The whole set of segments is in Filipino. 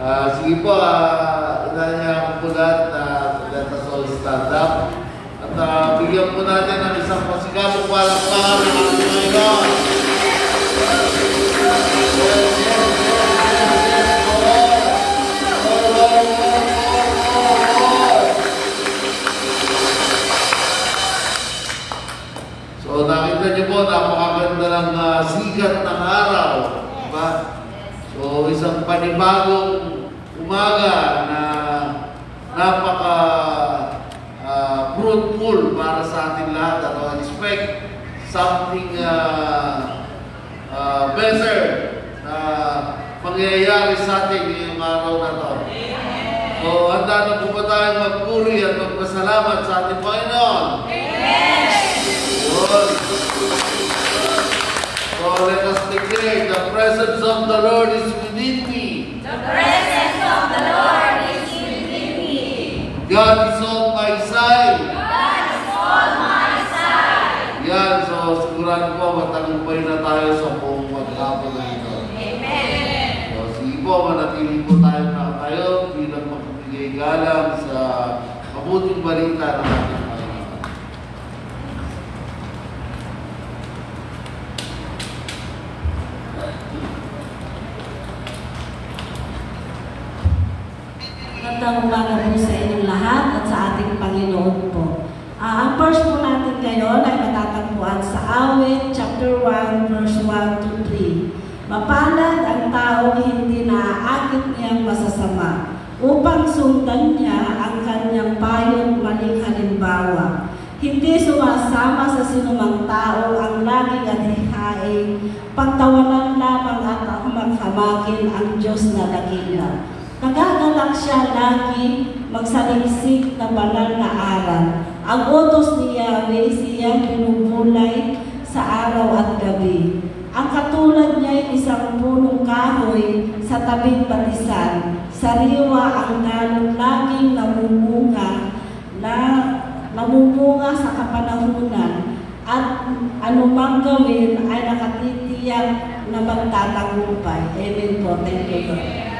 Sige po, inanyayahan ko po lahat na let us all stand up. At bigyan po natin ng isang pasigasong palakpakan ng ating Panginoon. So nakita niyo po, napakaganda ng sikat ng araw. Diba? So isang panibagong umaga na napaka fruitful para sa ating lahat. At I expect something better na mangyayari sa atin ngayong araw na to. So handa na po ba tayong magpuri at magpasalamat sa ating Panginoon? So let us declare, the presence of the Lord is within me. The presence of the Lord is within me. God is on my side. God is on my side. Yan, so sigurado po matagumpay na tayo sa buong maghapon na ito. Amen. So sige po, manatili po tayo nakatayo bilang magbigay galang sa mabuting balita ng ating Panginoon. Magandang umaga po sa inyong lahat at sa ating Panginoon po. Ang verse po natin ngayon ay matatagpuan sa Awit chapter 1 verse 1 to 3. Mapalad ang taong hindi naaakit niyang masasama upang sundan niya ang kanyang payo't maling halimbawa. Hindi sumasama sa sinumang tao ang laging adhihain, pagtawanan lamang at maghamakin ang Diyos na dakila. Nagagalak siya lagi magsaliksik na banal na aral. Ang utos ni Yahweh siyang binubulay sa araw at gabi. Ang katulad niya ay isang punong kahoy sa tabing batisan. Sariwa ang dalong laging namumunga sa kapanahunan. At anumang gawin ay nakatitiyak na magtatagumpay. Amen po. Thank you, Lord.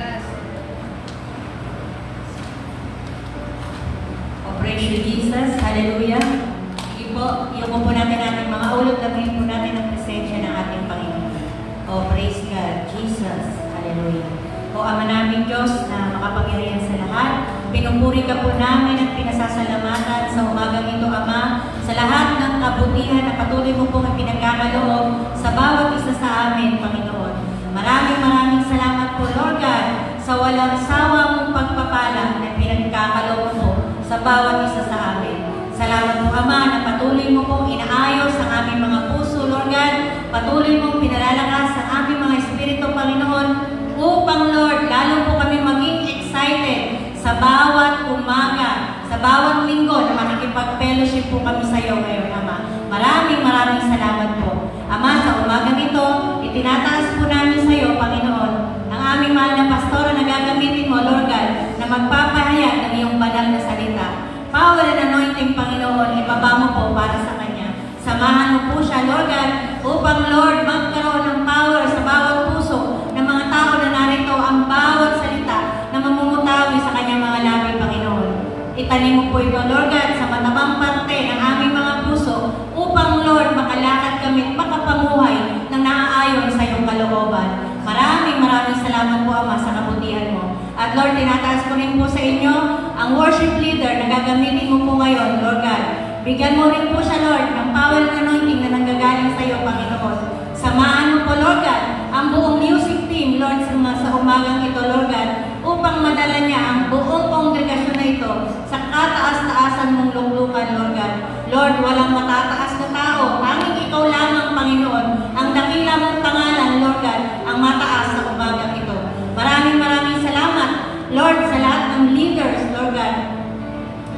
Praise you, Jesus. Hallelujah. Sige po, iyong po natin ating mga ulog, lamin po natin ang presensya ng ating Panginoon. Oh, praise God. Jesus. Hallelujah. O Ama namin Diyos na makapangyarihan sa lahat, pinupuri ka po namin at pinasasalamatan sa umagang ito, Ama, sa lahat ng kabutihan na patuloy mo pong pinagkakaloob sa bawat isa sa amin, Panginoon. Maraming salamat po, Lord God, sa walang sawa mong pagpapala na pinagkakaloob mo sa bawat isa sa amin. Salamat po, Ama, na patuloy mo pong inaayos ang aming mga puso, Lord God. Patuloy mong pinalalakas ang aming mga espiritu, Panginoon, upang, Lord, lalo po kami maging excited sa bawat umaga, sa bawat linggo na makikipag-fellowship po kami sa iyo ngayon, Ama. Maraming salamat po. Ama, sa umagang ito, itinataas po namin sa iyo, Panginoon, ang aming mahal na pastora na gagamitin mo, Lord God, na magpapahayag ng iyong banal na salita. Power and anointing, Panginoon, ibaba mo po para sa Kanya. Samahan mo po siya, Lord God, upang, Lord, magkaroon ng power sa bawat puso ng mga tao na narito ang bawat salita na mamumutawi sa Kanyang mga labi, Panginoon. Itanim mo po ito, Lord God, sa matabang parte ng aming mga puso upang, Lord, makalakad kami at makapamuhay ng naaayon sa iyong kalooban. Maraming salamat po, Ama, sa kabutihan mo. At Lord, tinataas ko rin po sa inyo ang worship leader na gagamitin mo po ngayon, Lord God. Bigyan mo rin po siya, Lord, ng power and anointing na nanggagaling sa iyo, Panginoon. Samahan mo po, Lord God, ang buong music team, Lord, sa umagang ito, Lord God, upang madala niya ang buong kongregasyon na ito sa kataas-taasan mong luklukan, Lord God. Lord, walang matataas na tao. Tanging ikaw lamang, Panginoon, ang dakila mong pangalan, Lord God, ang mataas sa umagang ito. Maraming salamat, Lord, sa lahat ng leaders, Lord God,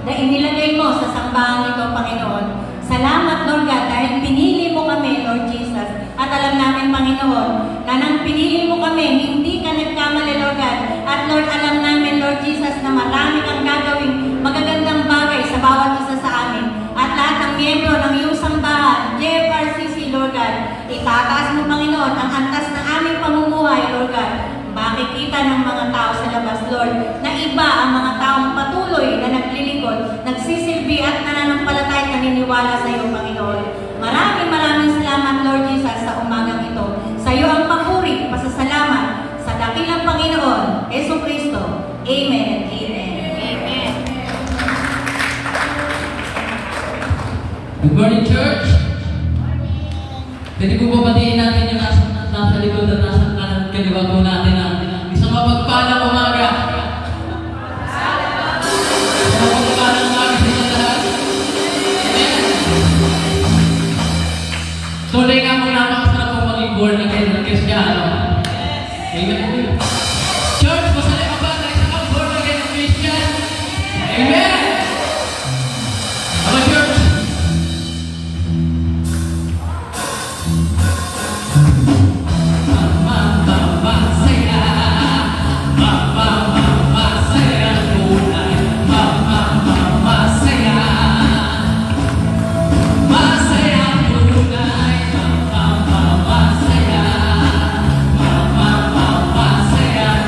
na inilagay mo sa sambahan ito, Panginoon. Salamat, Lord God, dahil pinili mo kami, Lord Jesus. At alam namin, Panginoon, na nang pinili mo kami, hindi ka nagkamali, Lord God. At Lord, alam namin, Lord Jesus, na marami kang gagawing magagandang bagay sa bawat isa sa amin. At lahat ng miyembro ng iyong sambahan, JFRCC, Lord God, itataas mo, Panginoon, ang antas ng aming pamumuhay, Lord God. makikita ng mga tao sa labas, Lord, na iba ang mga taong patuloy na naglilingkod, nagsisilbi at nananampalatay at naniniwala sa iyo, Panginoon. Maraming salamat, Lord Jesus, sa umagang ito. Sa iyo ang papuri, pasasalamat sa dakilang Panginoon, Yesu Kristo. Amen and amen. Amen. Good morning, church! Pwede po ba batiin natin yung nasa likod at nasa kanan kaliwa po natin ang isang mapagpalang umaga? Isang mapagpalang umaga sa inyo lahat. Amen! Tuloy nga po napakasarap po maging born again na Kristiyano. Amen! Church, masali ka ba na isang kang born again na Christian? Amen! Ama church! Masaya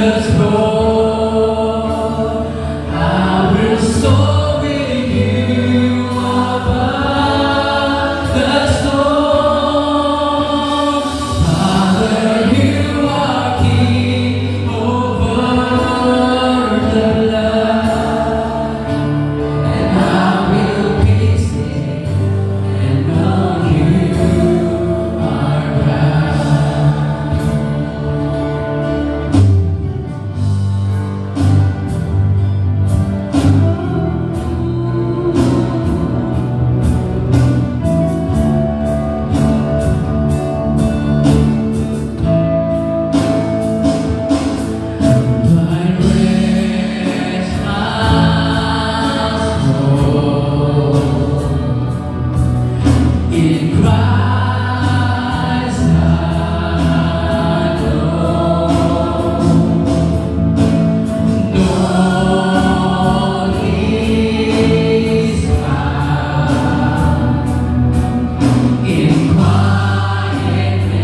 the throne. I will soar with you above the storm. Father, you are king over the blood, and I will be still and know you are God. Find rest, my soul, in Christ alone. No is found in quietness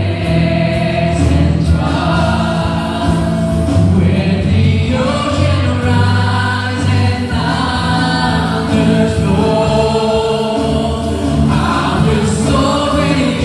and trust. When the ocean rises and thunders roll, I will soar with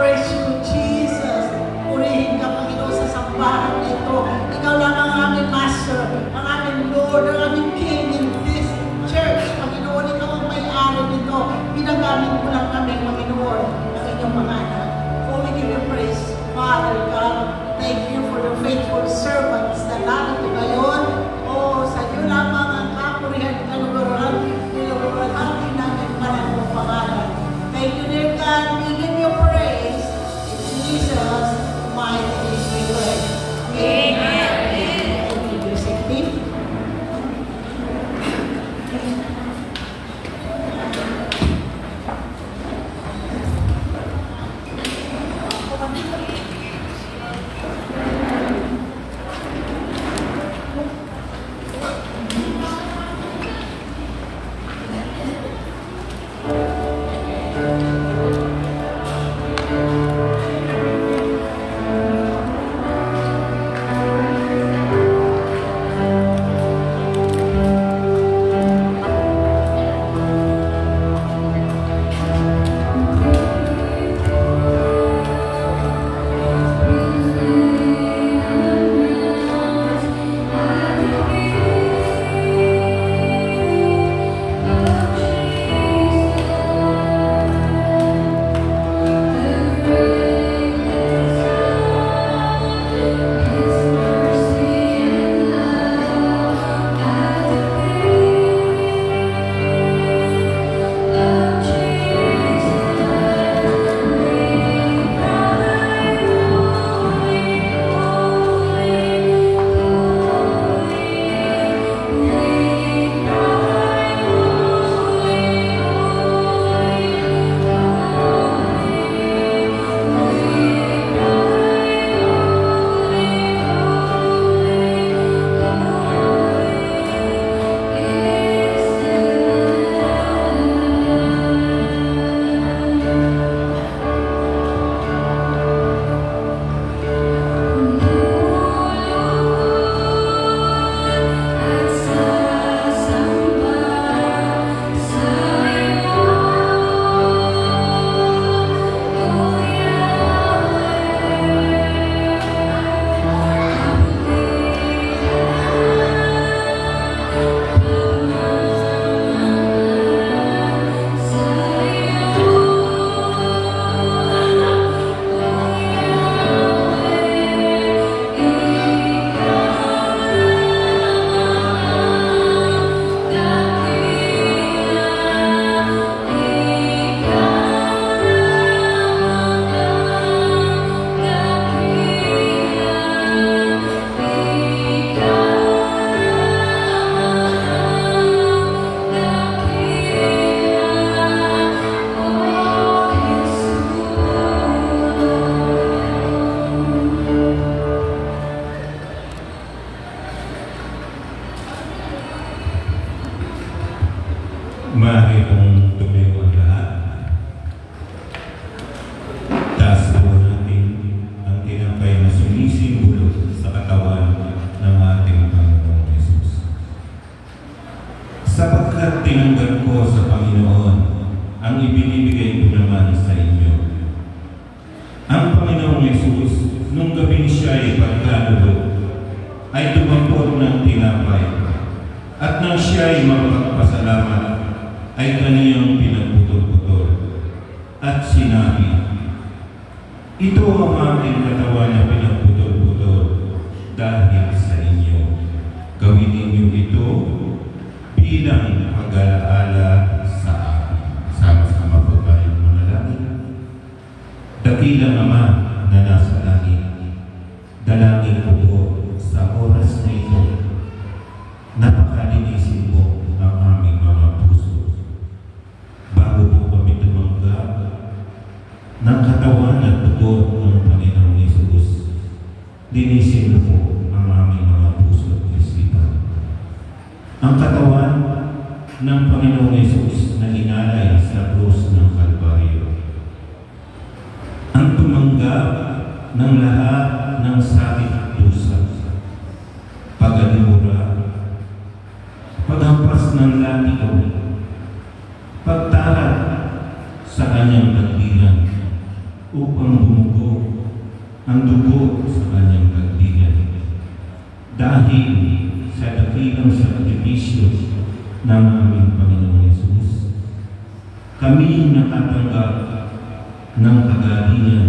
praise you, Jesus. Purihin ka, Panginoon, sa sambahan nito. Ikaw lang ang aming Master, ang aming Lord, ang aming King in this church. Panginoon, ikaw ang may-ari nito. Pinagamit mo lang kami, Panginoon, ang inyong mga anak. Oh, we give you praise, Father God. Thank you for the faithful servants na narito ngayon. Oh, sa iyo lamang ang kapurihan at kaluguran. Niluguran namin maraming pangalan. Thank you, dear God. We give you praise. In Jesus' mighty name we pray. Amen. Thank you, Joseph. Maaari pong tumayo ang lahat. Taas po natin ang tinapay na sumisimbolo sa katawan ng ating Panginoong Jesus. Sapagkat tinanggap ko sa Panginoon ang ibinibigay ko naman sa inyo. Ang Panginoong Jesus, nung gabing siya ay pagkalulog, ay dumampot ng tinapay, at nang siya ay magpagpasalamat, ay kaniyang pinagputol-putol at sinabi, ito ang aking katawan na pinagputol-putol dahil sa inyo. Gawin ninyo ito bilang pag-alaala sa akin. Sama-sama po tayong manalangin. Dakilang Ama na nasa langit, dalangin ko po sa oras na ito, napakalinisin po ang aming mga puso. Bago po kami tumanggap ng katawan at dugo ng Panginoong Hesus, linisin po ang aming mga puso at isipan. Ang katawan ng Panginoong Hesus na inalay sa krus ng Kalbaryo. Ang tumanggap ng lahat ng sakit at dusa, pag-alura, paghampas ng latigaw, pagtarat sa kanyang dakilan upang upang bumugo ang dugo sa kanyang kaibigan. Dahil sa dakilang sakripisyo ng aming Panginoong Yesus, kami nakatanggap ng kagalingan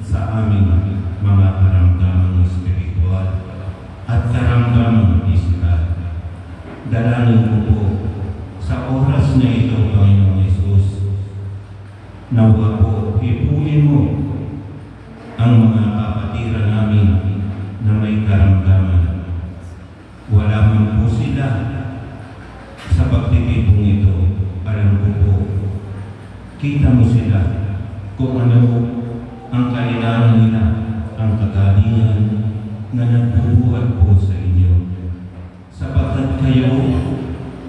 sa aming mga karamdamang espiritual at karamdamang pisikal. Dalangin ko po sa oras na ito, Panginoong Yesus, nawa po hipuin mo ang mga kapatiran namin na may karamdaman. Wala man po sila sa pagtitipong ito. Alam ko po, kita mo sila kung ano ang kailangan nila, ang kagalingan na nagbubuhat po sa inyo. Sapagkat kayo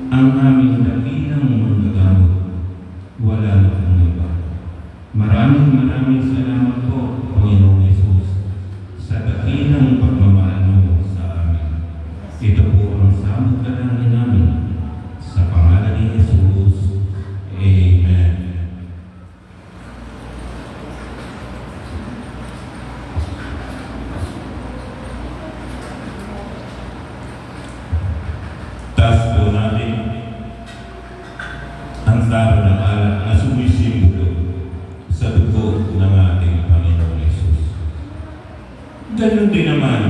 ang aming dakilang manggagamot. Wala na pong iba. Maraming salamat po, Panginoong Yesus, sa dakilang pagmamahal mo sa amin. Ito po ang samot dalangin namin sa pangalan ni Jesus. Amen. Taas po natin ang saro ng alak na sumisimbolo sa dugo ng ating Panginoong Yesus. Ganun din naman,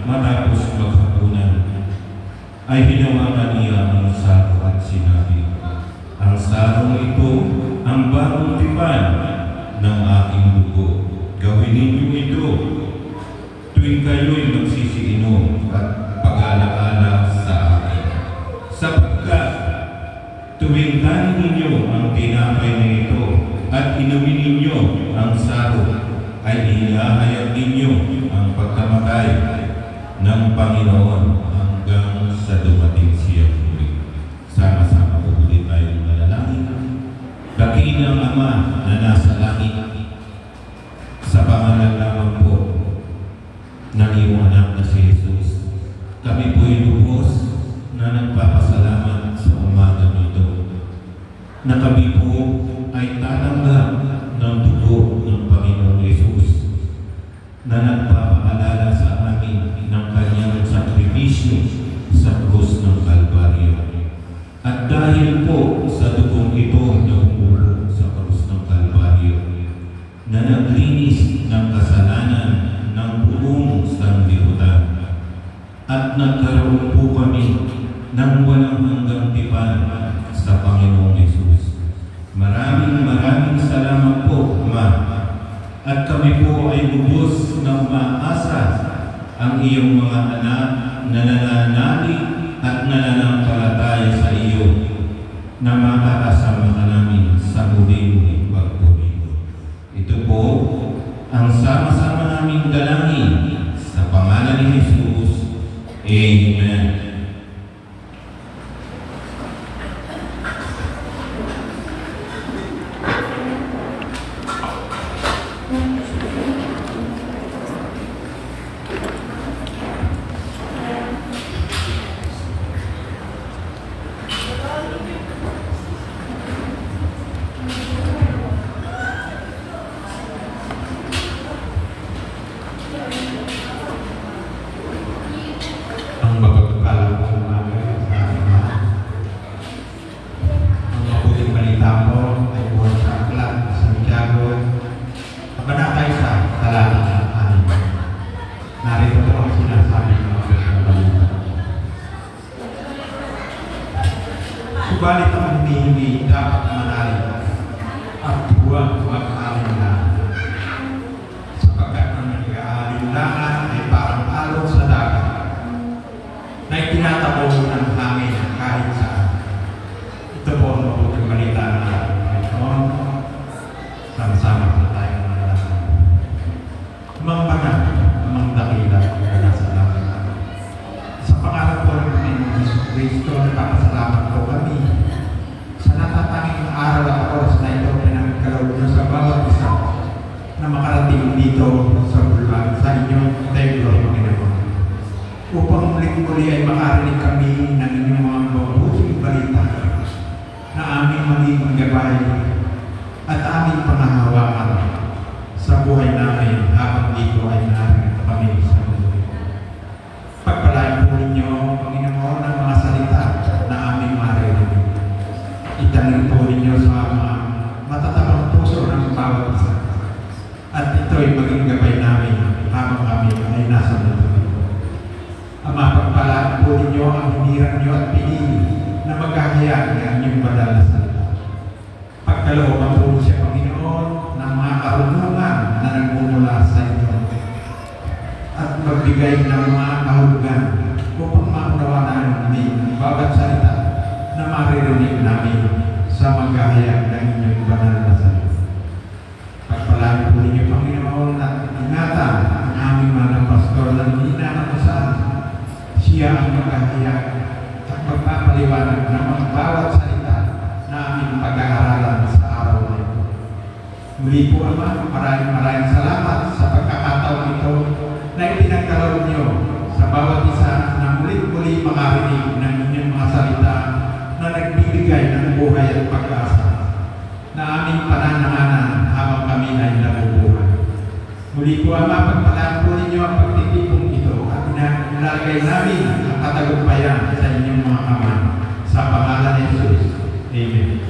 matapos maghapunan, ay hinawakan niya ang saro at sinabi, ang sarong ito ang bagong tipan ng aking dugo. Gawin ninyo ito tuwing kayo'y magsisiinom at pag-alaala sa akin. Sapagkat tuwing kanin ninyo ang tinapay na ito at inumin ninyo ang saro, ay ihahayag ninyo ang pagkamatay ng Panginoon hanggang sa dumating siya muli. Sama-sama po ulit tayong manalangin. Dakilang Ama na nasa langit, sa pangalan lamang po ng iyong anak na si Jesus, kami po'y lubos na nagpapasalamat sa umaga nito na kami po ay tatanggap ng dugo ng Panginoong Yesus na nagpapaalala sa amin ng kanyang sakripisyo sa krus ng Kalbaryo. At dahil po sa dugong ito na umulo sa krus ng Kalbaryo, na naglinis ng kasalanan ng buong sanglibutan, at nagkaroon po kami ng walang hanggang tipan sa Panginoong Yesus. Maraming salamat po, Ama. At kami po ay lubos na umaasa ang iyong mga anak na nananalig at nananampalataya sa iyo na makakasama ka namin sa muling pagpupuli. Ito po ang sama-sama naming dalangin sa pangalan ni Jesus. Amen. Ang mapagpapala po ng mga sa Ama. Ang mabuting balita po ay buwan sa aklat sa Santiago, kabanata 1, talata 6. Narito po ang sinasabi ng mga balita. Subalit ang hinihingi dapat manalig at huwag mag-alinlangan. Sapagkat ang nag-aalinlangan ay parang alon sa dagat na itinatapo ng hangin kahit saan. Ito po ang mabuting balita ng ating Panginoon. Sama-sama po tayo manalangin. Amang banal, amang dakila, wala sa langit. Sa pangalan po ng Panginoong Jesucristo, nagpapasalamat po kami sa natatanging araw at oras na ito pinagkaloob niyo sa bawat isa na makarating dito sa bulan sa inyong templo, Panginoon, upang muli ay makarinig kami ng inyong mga mabuting balita na aming magiging gabay at aming pangahawakan sa buhay namin habang dito ay narito kami sa mundo. Pagpalain po ninyo, Panginoon, ang mga salita na aming maririnig. Itanim po ninyo sa mga matatabang puso ng bawat isa. At ito'y maging gabay namin habang kami ay nasa mundo. Ama, pagpalaan po ninyo ang hinirang niyo at pinili na maghahayag ng inyong banal na salita. Pagkalooban po siya, Panginoon, ng mga karunungan na nagmumula sa inyo. At magbigay ng mga kahulugan upang maunawaan namin ang bawat salita na maririnig namin sa maghahayag ng inyong banal na salita. Pagpalaan po ninyo, Panginoon, at ingatan ang aming mga pastor na ninanang kung saan siya ang maghahayag at magpapaliwanag ng mga bawat salita na aming pag-aaralan sa araw na ito. Muli po, Ama, maraming salamat sa pagkakataon ito na ipinagkaloob niyo sa bawat isa na muli-muli makarinig ng inyong mga salita na nagbibigay ng buhay at pag-asa na aming panananganan habang kami ay nabubuhay. Muli po, Ama, pagpalaan po ninyo ang pagtitipong ito at ilalagay namin ang katagumpayan sa inyong mga kamay. Sa pangalan ni Jesus. Amen.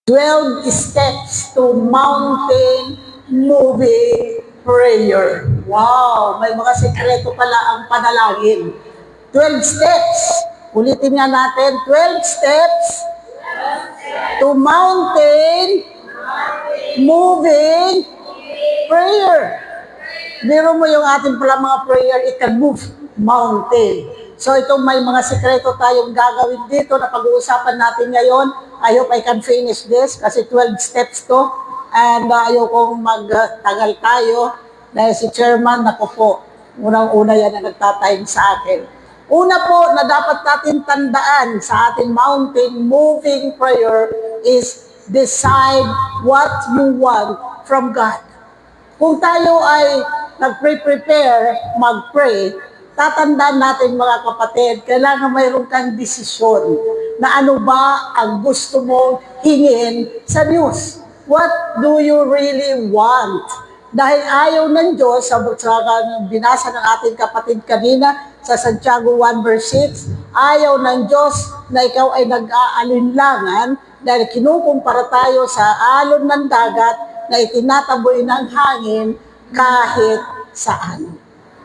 "12 steps to mountain moving prayer." Wow! May mga sekreto pala ang panalangin. 12 steps. Ulitin nga natin. 12 steps to mountain moving prayer. Biro mo yung ating pala mga prayer, it can move mountain. So ito may mga sekreto tayong gagawin dito na pag-uusapan natin ngayon. I hope I can finish this kasi 12 steps to. And ayokong magtagal tayo dahil si chairman, naku po, unang-una yan na nagtatime sa akin. Una po na dapat natin tandaan sa ating mountain moving prayer is decide what you want from God. Kung tayo ay nag-prepare, mag-pray, tatandaan natin mga kapatid, kailangan mayroon kang desisyon. na ano ba ang gusto mong hingin sa Diyos. What do you really want? Dahil ayaw ng Diyos, sa binasa ng ating kapatid kanina sa Santiago 1 verse 6, ayaw ng Diyos na ikaw ay nag-aalinlangan dahil kinukumpara tayo sa alon ng dagat na itinataboy ng hangin kahit saan.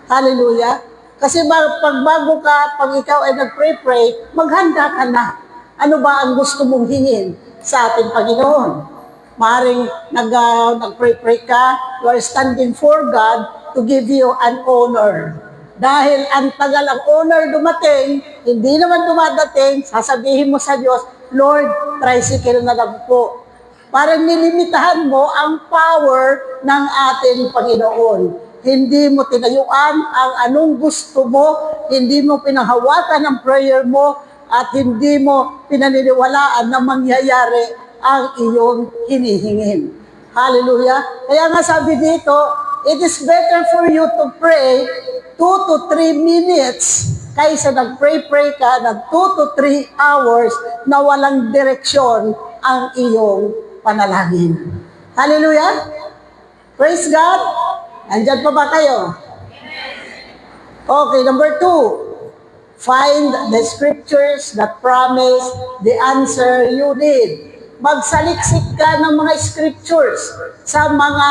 Hallelujah! Kasi pag ikaw ay nag-pray, maghanda ka na. Ano ba ang gusto mong hingin sa ating Panginoon? Maring nag-pray ka, you are standing for God to give you an honor. Dahil ang tagal ang honor dumating, hindi naman dumadating, sasabihin mo sa Diyos, Lord, tricycle na lang po. Parang nilimitahan mo ang power ng ating Panginoon. Hindi mo tinayuan ang anong gusto mo, hindi mo pinahawakan ang prayer mo, at hindi mo pinaniniwalaan na mangyayari ang iyong hinihingin. Hallelujah! Kaya nga sabi dito, it is better for you to pray 2 to 3 minutes kaysa nag-pray ka ng 2 to 3 hours na walang direksyon ang iyong panalangin. Hallelujah! Praise God! Andyan pa ba kayo? Okay, number 2. Find the scriptures that promise the answer you need. Magsaliksik ka ng mga scriptures sa mga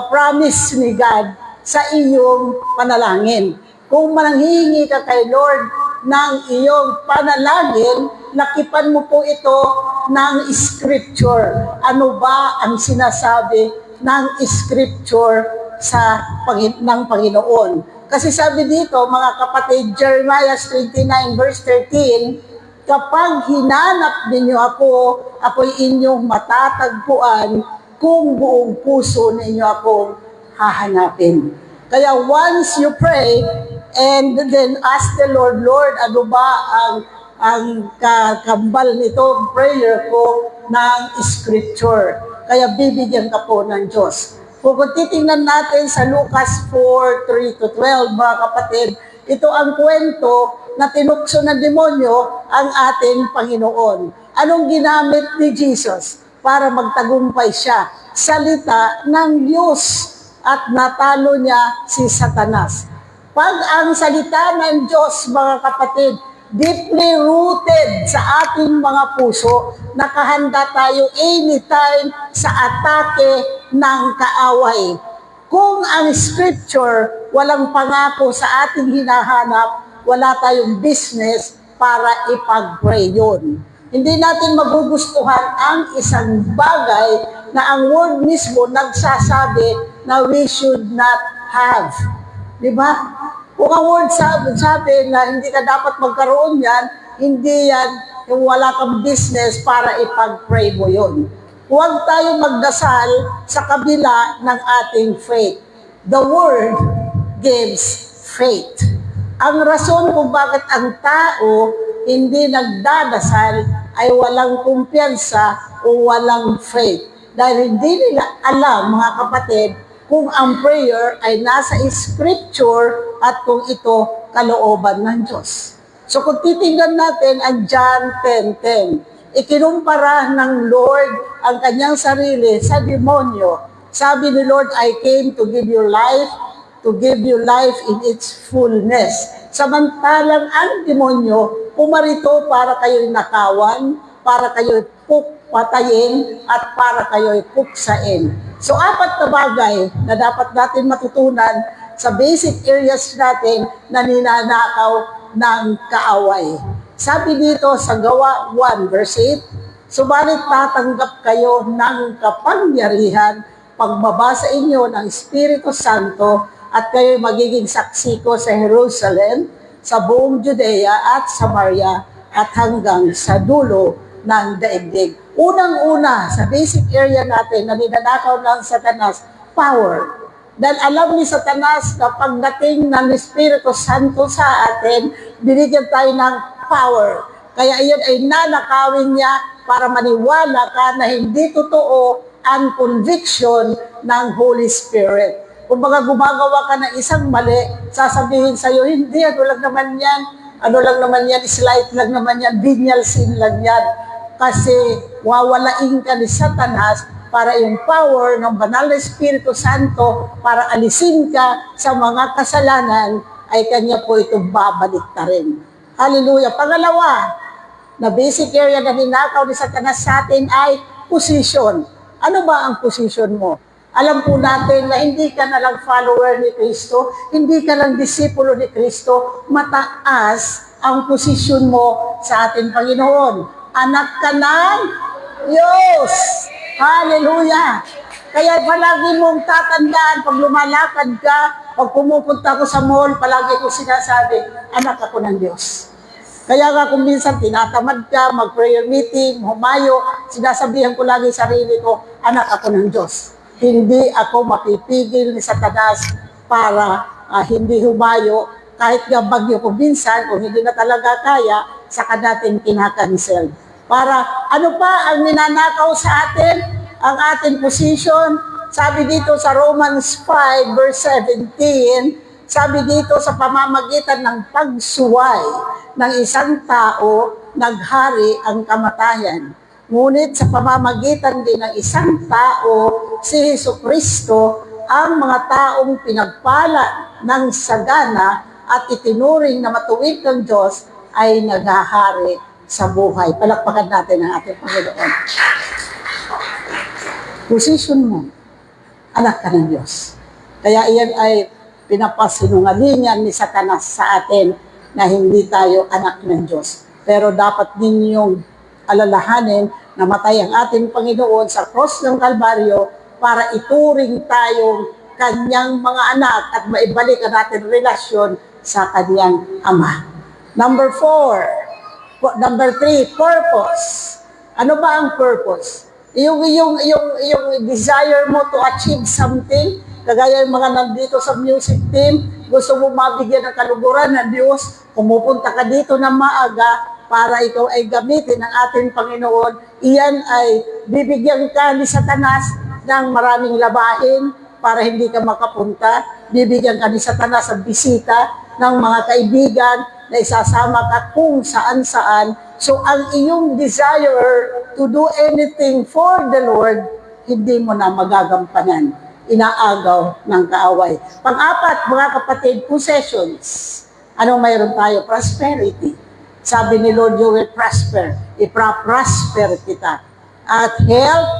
promise ni God sa iyong panalangin. Kung mananghihingi ka kay Lord ng iyong panalangin, lakipan mo po ito ng scripture. Ano ba ang sinasabi ng scripture ng Panginoon? Kasi sabi dito, mga kapatid, Jeremiah 29 verse 13, kapag hinanap ninyo ako'y inyong matatagpuan kung buong puso ninyo akong hahanapin. Kaya once you pray and then ask the Lord, Lord, ano ba ang kakambal nito, prayer ko ng scripture. Kaya bibigyan ka po ng Diyos. Kung titingnan natin sa Lucas 4:3-12, mga kapatid, ito ang kwento na tinukso ng demonyo ang ating Panginoon. Anong ginamit ni Jesus para magtagumpay siya? Salita ng Diyos, at natalo niya si Satanas. Pag ang salita ng Diyos, mga kapatid, deeply rooted sa ating mga puso, nakahanda tayo anytime sa atake ng kaaway. Kung ang scripture walang pangako sa ating hinahanap, wala tayong business para ipag-pray yun. Hindi natin magugustuhan ang isang bagay na ang word mismo nagsasabi na we should not have. Di ba? Kung ang word sabi na hindi ka dapat magkaroon yan, hindi yan yung wala kang business para ipag-pray mo yun. Huwag tayo magdasal sa kabila ng ating faith. The word gives faith. Ang rason kung bakit ang tao hindi nagdadasal ay walang kumpiyansa o walang faith. Dahil hindi nila alam, mga kapatid, kung ang prayer ay nasa scripture at kung ito kalooban ng Diyos. So kung titingnan natin ang John 10:10, ikinumpara ng Lord ang kanyang sarili sa demonyo. Sabi ni Lord, I came to give you life in its fullness. Samantalang ang demonyo, pumarito para kayo'y nakawan, para kayo'y patayin, at para kayo'y puksain. So, 4 na bagay na dapat natin matutunan sa basic areas natin na ninanakaw ng kaaway. Sabi dito sa Gawa 1 verse 8, subalit tatanggap kayo ng kapangyarihan pagbaba sa inyo ng Espiritu Santo at kayo magiging saksi ko sa Jerusalem, sa buong Judea at Samaria at hanggang sa dulo ng daigdig. Unang-una, sa basic area natin na ninanakaw ng Satanas, power. Dahil alam ni Satanas na pagdating ng Espiritu Santo sa atin, binigyan tayo ng power. Kaya iyon ay nanakawin niya para maniwala ka na hindi totoo ang conviction ng Holy Spirit. Kung baga gumagawa ka ng isang mali, sasabihin sa'yo, hindi, ano lang naman yan, Ano lang naman yan, slight lang naman yan, venial sin lang yan. Kasi wawalain ka ni Satanas para yung power ng banal na Espiritu Santo para alisin ka sa mga kasalanan ay kanya po itong babalik na rin. Hallelujah. Pangalawa, na basic area na ninakaw ni Satanas sa atin ay position. Ano ba ang position mo? Alam po natin na hindi ka na lang follower ni Kristo, hindi ka lang disipulo ni Kristo, mataas ang posisyon mo sa ating Panginoon. Anak ka ng Diyos. Hallelujah. Kaya palagi mong tatandaan, pag lumalakad ka, pag pumupunta ko sa mall, palagi ko sinasabi, anak ako ng Diyos. Kaya nga kung minsan tinatamad ka, mag-prayer meeting, humayo, sinasabihan ko lagi sarili ko, anak ako ng Diyos. Hindi ako mapipigil ni Satanas para hindi humayo, kahit nga bagyo kung minsan, kung hindi na talaga kaya, saka natin kinakancel. Para ano pa ang ninanakaw sa atin? Ang ating position, sabi dito sa Romans 5 verse 17, sabi dito sa pamamagitan ng pagsuway ng isang tao, naghari ang kamatayan. Ngunit sa pamamagitan din ng isang tao, si Jesucristo, ang mga taong pinagpala ng sagana at itinuring na matuwid ng Diyos ay naghahari sa buhay. Palakpakan natin ang ating Panginoon. Position mo, anak ka ng Diyos. Kaya iyan ay pinapasinungalingan ni Satanas sa atin na hindi tayo anak ng Diyos. Pero dapat ninyong alalahanin na matay ang ating Panginoon sa cross ng Kalbaryo para ituring tayong kanyang mga anak at maibalik ang ating relasyon sa kanyang Ama. Number 3, purpose. Ano ba ang purpose? Yung desire mo to achieve something, kagaya yung mga nandito sa music team, gusto mo mabigyan ng kaluguran ng Diyos, pumupunta ka dito na maaga, para ikaw ay gamitin ng ating Panginoon, iyan ay bibigyan ka ni Satanas ng maraming labahin para hindi ka makapunta. Bibigyan ka ni Satanas ng bisita ng mga kaibigan na isasama ka kung saan-saan. So ang iyong desire to do anything for the Lord, hindi mo na magagampanan. Inaagaw ng kaaway. Pang-apat, mga kapatid, possessions. Ano mayroon tayo? Prosperity. Sabi ni Lord, you will prosper. Ipra-prosper kita. At health,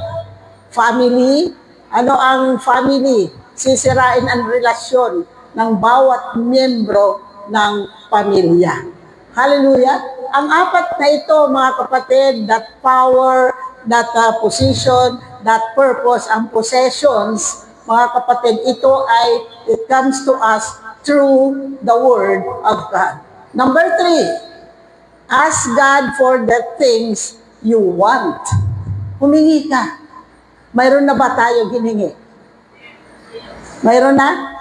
family. Ano ang family? Sisirain ang relasyon ng bawat miyembro ng pamilya. Hallelujah! Ang apat na ito, mga kapatid, that power, that position, that purpose, ang possessions, mga kapatid, ito ay, it comes to us through the Word of God. Number 3, ask God for the things you want. Humingi ka. Mayroon na ba tayong hiningi? Mayroon na?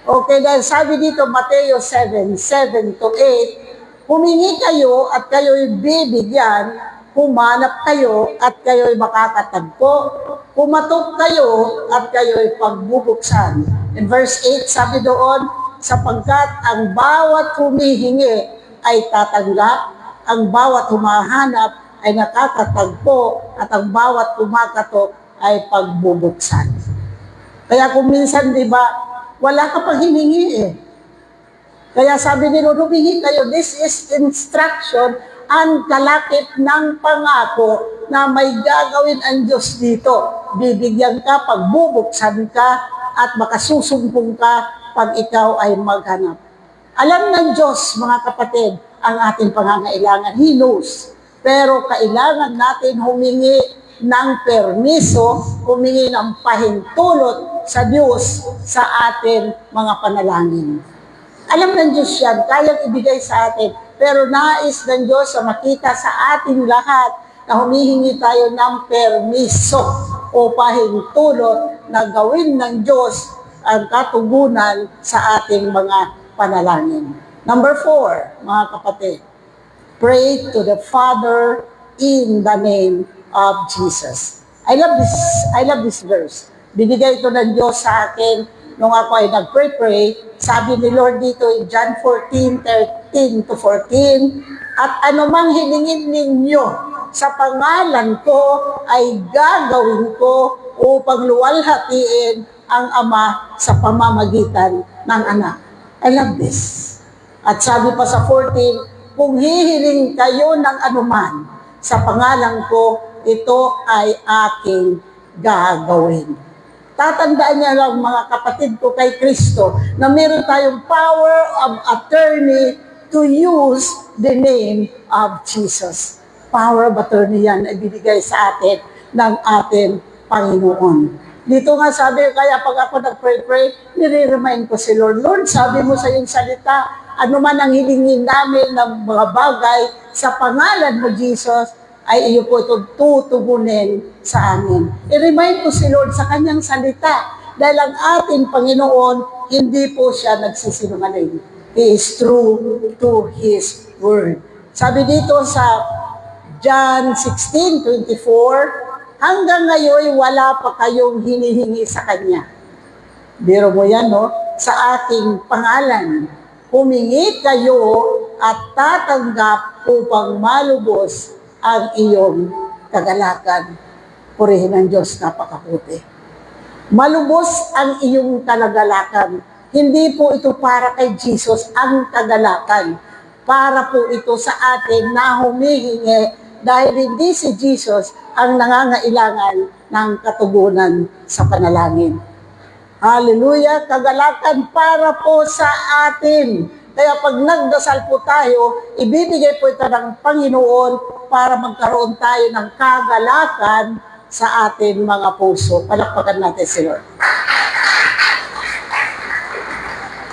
Okay, dahil sabi dito, Mateo 7:7-8, humingi kayo at kayo'y bibigyan, humanap kayo at kayo'y makakatagpo, pumatok kayo at kayo'y pagbubuksan. In verse 8, sabi doon, sapagkat ang bawat humihingi ay tatanggap, ang bawat humahanap ay nakakatagpo, at ang bawat kumakatok ay pagbubuksan. Kaya kung minsan, di ba, wala ka pang hiningi eh. Kaya sabi ni Lord, humingi kayo, this is instruction, ang kalakip ng pangako na may gagawin ang Diyos dito. Bibigyan ka, pagbubuksan ka, at makasusumpong ka pag ikaw ay maghanap. Alam ng Diyos, mga kapatid, ang ating pangangailangan. He knows. Pero kailangan natin humingi ng permiso, humingi ng pahintulot sa Diyos sa ating mga panalangin. Alam ng Diyos yan, kayang ibigay sa atin. Pero nais ng Diyos sa makita sa ating lahat na humihingi tayo ng permiso o pahintulot na gawin ng Diyos ang katugunan sa ating mga panalangin. Number 4, mga kapatid, pray to the Father in the name of Jesus. I love this verse. Binigay ito ng Diyos sa akin nung ako ay nag-pray, sabi ni Lord dito in John 14:13 to 14, at anumang hilingin ninyo sa pangalan ko ay gagawin ko upang luwalhatiin ang Ama sa pamamagitan ng Anak. I love this. At sabi pa sa 14, kung hihiling kayo ng anuman sa pangalan ko, ito ay aking gagawin. Tatandaan niya lang mga kapatid ko kay Kristo na meron tayong power of attorney to use the name of Jesus. Power of attorney yan ay binigay sa atin ng ating Panginoon. Dito nga sabi, kaya pag ako nag-pray, nire-remind ko si Lord, Lord, sabi mo sa iyong salita, ano man ang hilingin namin ng mga bagay sa pangalan mo, Jesus, ay iyo po itong tutugunin sa amin. I-remind ko si Lord sa kanyang salita dahil ang ating Panginoon, hindi po siya nagsisinungaling. He is true to His Word. Sabi dito sa John 16:24, hanggang ngayon wala pa kayong hinihingi sa Kanya. Biro mo yan, no? Sa aking pangalan, humingi kayo at tatanggap upang malubos ang iyong kagalakan. Purihin ng Diyos, napakabuti. Malubos ang iyong kagalakan. Hindi po ito para kay Jesus ang kagalakan. Para po ito sa atin na humihingi dahil hindi si Jesus ang nangangailangan ng katugunan sa panalangin. Hallelujah! Kagalakan para po sa atin. Kaya pag nagdasal po tayo, ibibigay po ito ng Panginoon para magkaroon tayo ng kagalakan sa ating mga puso. Palakpakan natin si Lord.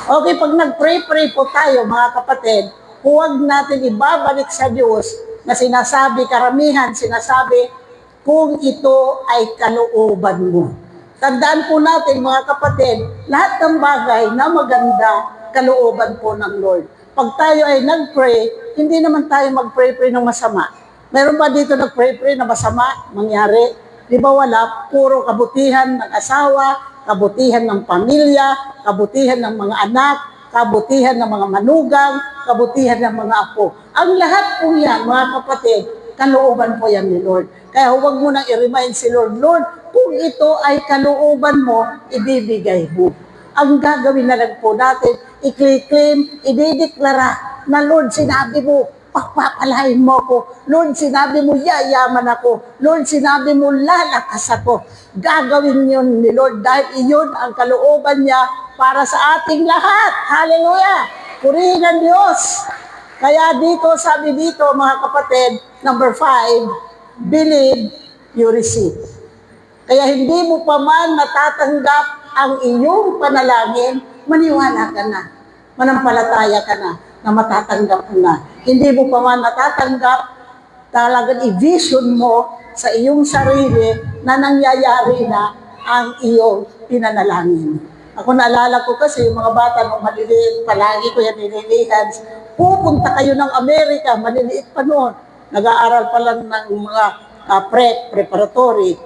Okay, pag nag-pray po tayo, mga kapatid, huwag natin ibabalik sa Diyos na sinasabi, karamihan sinasabi, kung ito ay kalooban mo. Tandaan po natin, mga kapatid, lahat ng bagay na maganda, kalooban po ng Lord. Pag tayo ay nag-pray, hindi naman tayo mag-pray ng masama. Meron ba dito nag-pray na masama mangyari? Di ba wala? Puro kabutihan ng asawa, kabutihan ng pamilya, kabutihan ng mga anak, kabutihan ng mga manugang, kabutihan ng mga apo. Ang lahat po yan, mga kapatid, kalooban po yan ni Lord. Kaya huwag mo nang i-remind si Lord, Lord, kung ito ay kalooban mo, ibibigay mo. Ang gagawin na lang po natin, i-claim, idideklara na Lord, sinabi mo, pagpapalain mo ako. Lord, sinabi mo, yayaman ako. Lord, sinabi mo, lalakas ako. Gagawin yun ni Lord dahil iyon ang kalooban niya para sa ating lahat. Hallelujah! Purihin ang Diyos. Kaya dito, sabi dito, mga kapatid, number 5, believe, you receive. Kaya hindi mo pa man natatanggap ang iyong panalangin, maniwala ka na. Manampalataya ka na matatanggap mo na. Hindi mo pa man natatanggap, talagang i-vision mo sa iyong sarili na nangyayari na ang iyong pinanalangin. Ako naalala ko kasi yung mga bata nung maliliit, palagi ko yan nililihan, pupunta kayo ng Amerika, maliliit pa noon. Nag-aaral pa lang ng mga preparatory.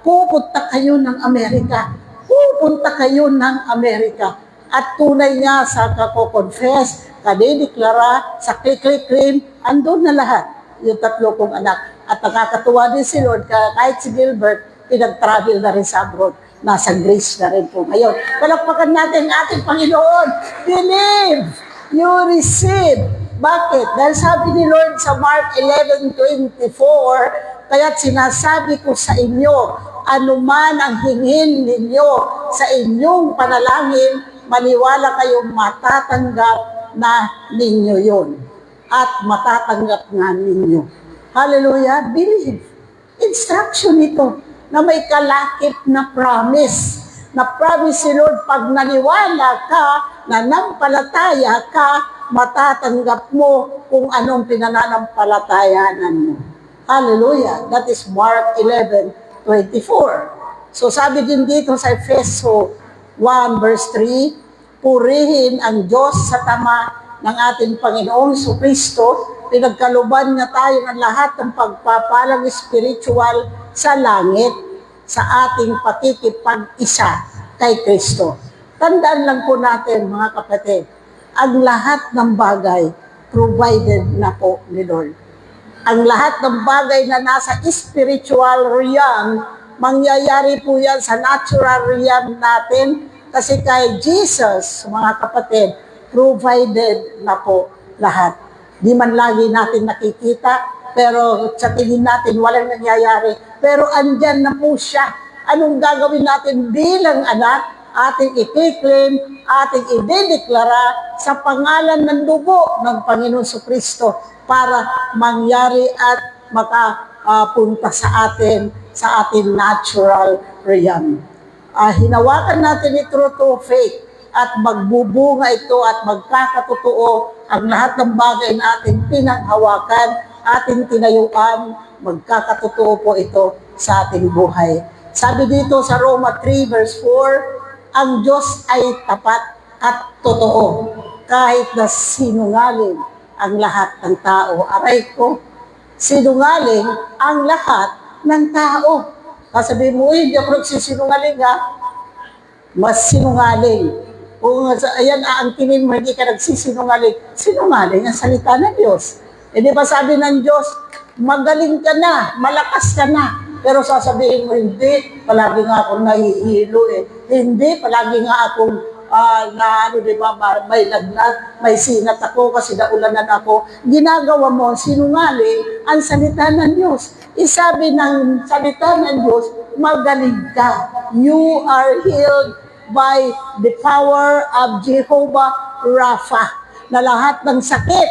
Pupunta kayo ng Amerika. Pupunta kayo ng Amerika. At tunay nga sa kako-confess, kadideklara, sa claim, andun na lahat yung 3 kong anak. At nakakatuwa din si Lord, kahit si Gilbert, pinag-travel na rin sa abroad. Nasa Greece na rin po ngayon. Palakpakan natin ang ating Panginoon. Believe, you receive. Bakit? Dahil sabi ni Lord sa Mark 11:24, kaya't sinasabi ko sa inyo, anuman ang hingin ninyo sa inyong panalangin, maniwala kayong matatanggap na ninyo yon. At matatanggap nga ninyo. Hallelujah! Believe. Instruction ito na may kalakip na promise. Na promise si Lord, pag naniwala ka, nanampalataya ka, matatanggap mo kung anong pinananampalatayanan mo. Hallelujah! That is Mark 11:24. So sabi din dito sa Efeso 1 verse 3, purihin ang Diyos sa tama ng ating Panginoong Kristo, pinagkaluban niya tayo ng lahat ng pagpapalang spiritual sa langit sa ating pakikipag-isa kay Kristo. Tandaan lang po natin, mga kapatid, ang lahat ng bagay provided na po ni Lord. Ang lahat ng bagay na nasa spiritual realm, mangyayari po yan sa natural realm natin kasi kay Jesus, mga kapatid, provided na po lahat. Di man lagi natin nakikita, pero sa tingin natin walang nangyayari. Pero andyan na po siya. Anong gagawin natin bilang anak? Ating i-claim, ating i-deklara sa pangalan ng dugo ng Panginoon Kristo para mangyari at makapunta sa ating natural realm. Hinawakan natin ito through faith at magbubunga ito at magkakatotoo ang lahat ng bagay na ating pinanghawakan, ating tinayuan, magkakatotoo po ito sa ating buhay. Sabi dito sa Roma 3 verse 4, ang Diyos ay tapat at totoo kahit na sinungaling ang lahat ng tao. Aray ko, sinungaling ang lahat ng tao. Sabihin mo, hindi ako nagsisinungaling ha. Mas sinungaling. Kung ayan, ang tingin mo, hindi ka nagsisinungaling. Sinungaling ang salita ng Diyos. E di ba sabi ng Diyos, magaling ka na, malakas ka na. Pero sasabihin mo, hindi, palagi nga akong nahihilo eh. Hindi, palagi nga akong may lagnat, may sinat ako kasi naulanan ako. Ginagawa mo, sinungaling ang salita ng Diyos. Isabi ng salita ng Diyos, magaling ka. You are healed by the power of Jehovah Rapha. Na lahat ng sakit,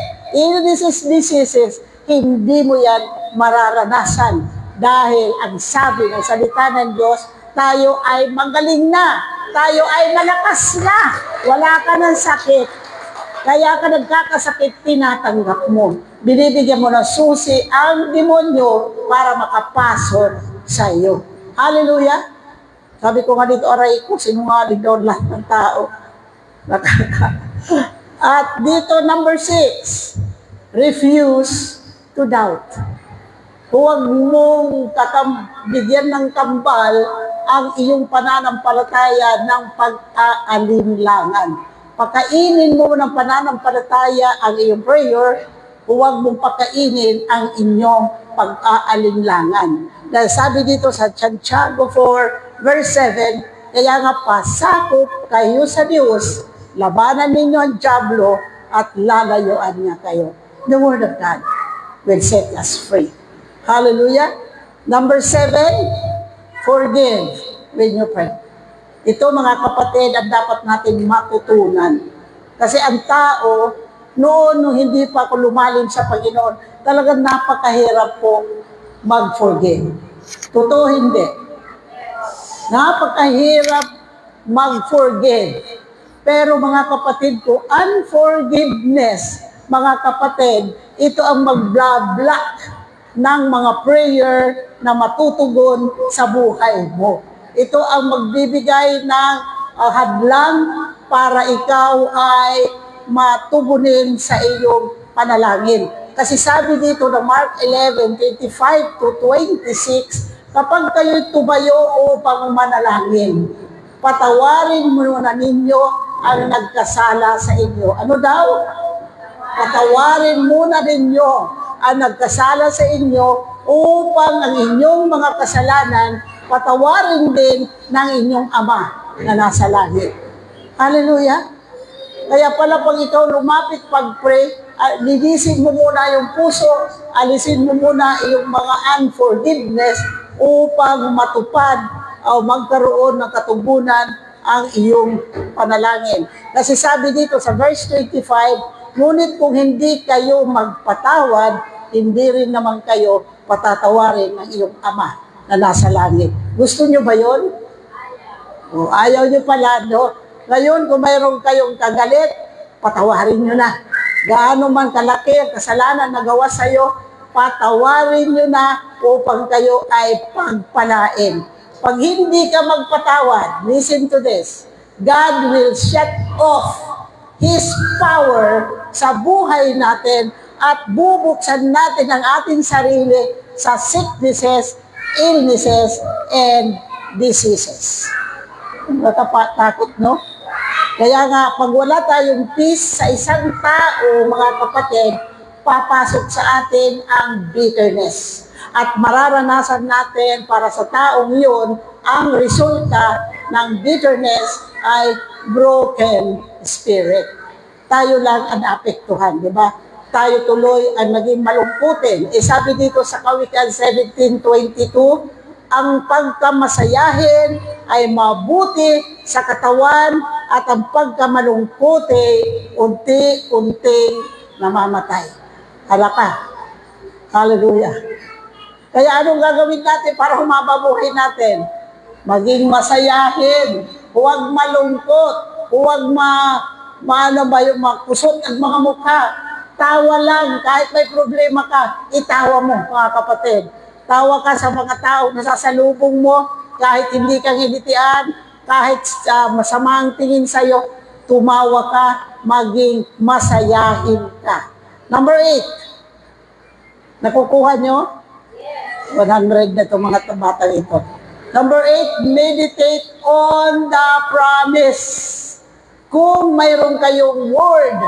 diseases, hindi mo yan mararanasan. Dahil ang sabi ng salita ng Diyos, tayo ay magaling na, tayo ay malakas na, wala ka ng sakit. Kaya ka nagkakasakit, tinatanggap mo. Binibigyan mo ng susi ang demonyo para makapasok sa iyo. Hallelujah! Sabi ko nga dito, aray ko, sinungaling daw lahat ng tao. At dito, number 6, refuse to doubt. Huwag mong bigyan ng kambal ang iyong pananampalataya ng pag-aalinlangan. Pakainin mo ng pananampalataya ang iyong prayer, huwag mong pakainin ang inyong pag-aalinlangan. Dahil sabi dito sa Santiago 4, verse 7, kaya nga pasakop kayo sa Diyos, labanan ninyo ang dyablo at lalayuan niya kayo. The Word of God will set us free. Hallelujah. Number 7, forgive when you pray. Ito mga kapatid, ang dapat natin matutunan. Kasi ang tao, noon nung hindi pa ako lumalim sa Panginoon, talagang napakahirap po mag-forgive. Totoo hindi. Napakahirap mag-forgive. Pero mga kapatid ko, unforgiveness, mga kapatid, ito ang mag-block ng mga prayer na matutugon sa buhay mo. Ito ang magbibigay ng hadlang para ikaw ay matugunin sa iyong panalangin. Kasi sabi dito na Mark 11:25 to 26, kapag kayo'y tumayo upang manalangin, patawarin muna ninyo ang nagkasala sa inyo. Ano daw? Patawarin muna ninyo ang nagkasala sa inyo upang ang inyong mga kasalanan patawarin din ng inyong Ama na nasa langit. Hallelujah! Kaya pala pag ikaw lumapit pag-pray, linisin mo muna yung puso, alisin mo muna yung mga unforgiveness upang matupad o magkaroon ng katugunan ang iyong panalangin. Kasi sabi dito sa verse 25, ngunit kung hindi kayo magpatawad, hindi rin naman kayo patatawarin ng iyong Ama na nasa langit. Gusto nyo ba yun? O, ayaw nyo pala, no? Ngayon, kung mayroon kayong kagalit, patawarin nyo na. Gaano man kalaki ang kasalanan na gawa sa'yo, patawarin nyo na upang kayo ay pagpalain. Pag hindi ka magpatawad, listen to this, God will shut off His power sa buhay natin at bubuksan natin ang ating sarili sa sicknesses, illnesses, and diseases. Natatakot, no? Kaya nga, pag wala tayong peace sa isang tao, mga kapatid, papasok sa atin ang bitterness. At mararanasan natin para sa taong yun, ang resulta ng bitterness ay broken spirit. Tayo lang ang naapektuhan, di ba? Tayo tuloy ang naging malungkutin. Sabi dito sa Kawikaan 17:22, ang pagkamasayahin ay mabuti sa katawan at ang pagkamalungkuti unti-unting namamatay. Halaka. Hallelujah. Kaya anong gagawin natin para humaba buhay natin? Maging masayahin. Huwag malungkot. Huwag yung mga kusot at mga mukha. Tawa lang. Kahit may problema ka, itawa mo, mga kapatid. Tawa ka sa mga tao na sasalubong mo, kahit hindi ka ngilitian, kahit masama ang tingin sa'yo, tumawa ka, maging masayahin ka. Number 8. Nakukuha nyo? 100 na itong mga batang ito. Number 8, meditate on the promise. Kung mayroon kayong word,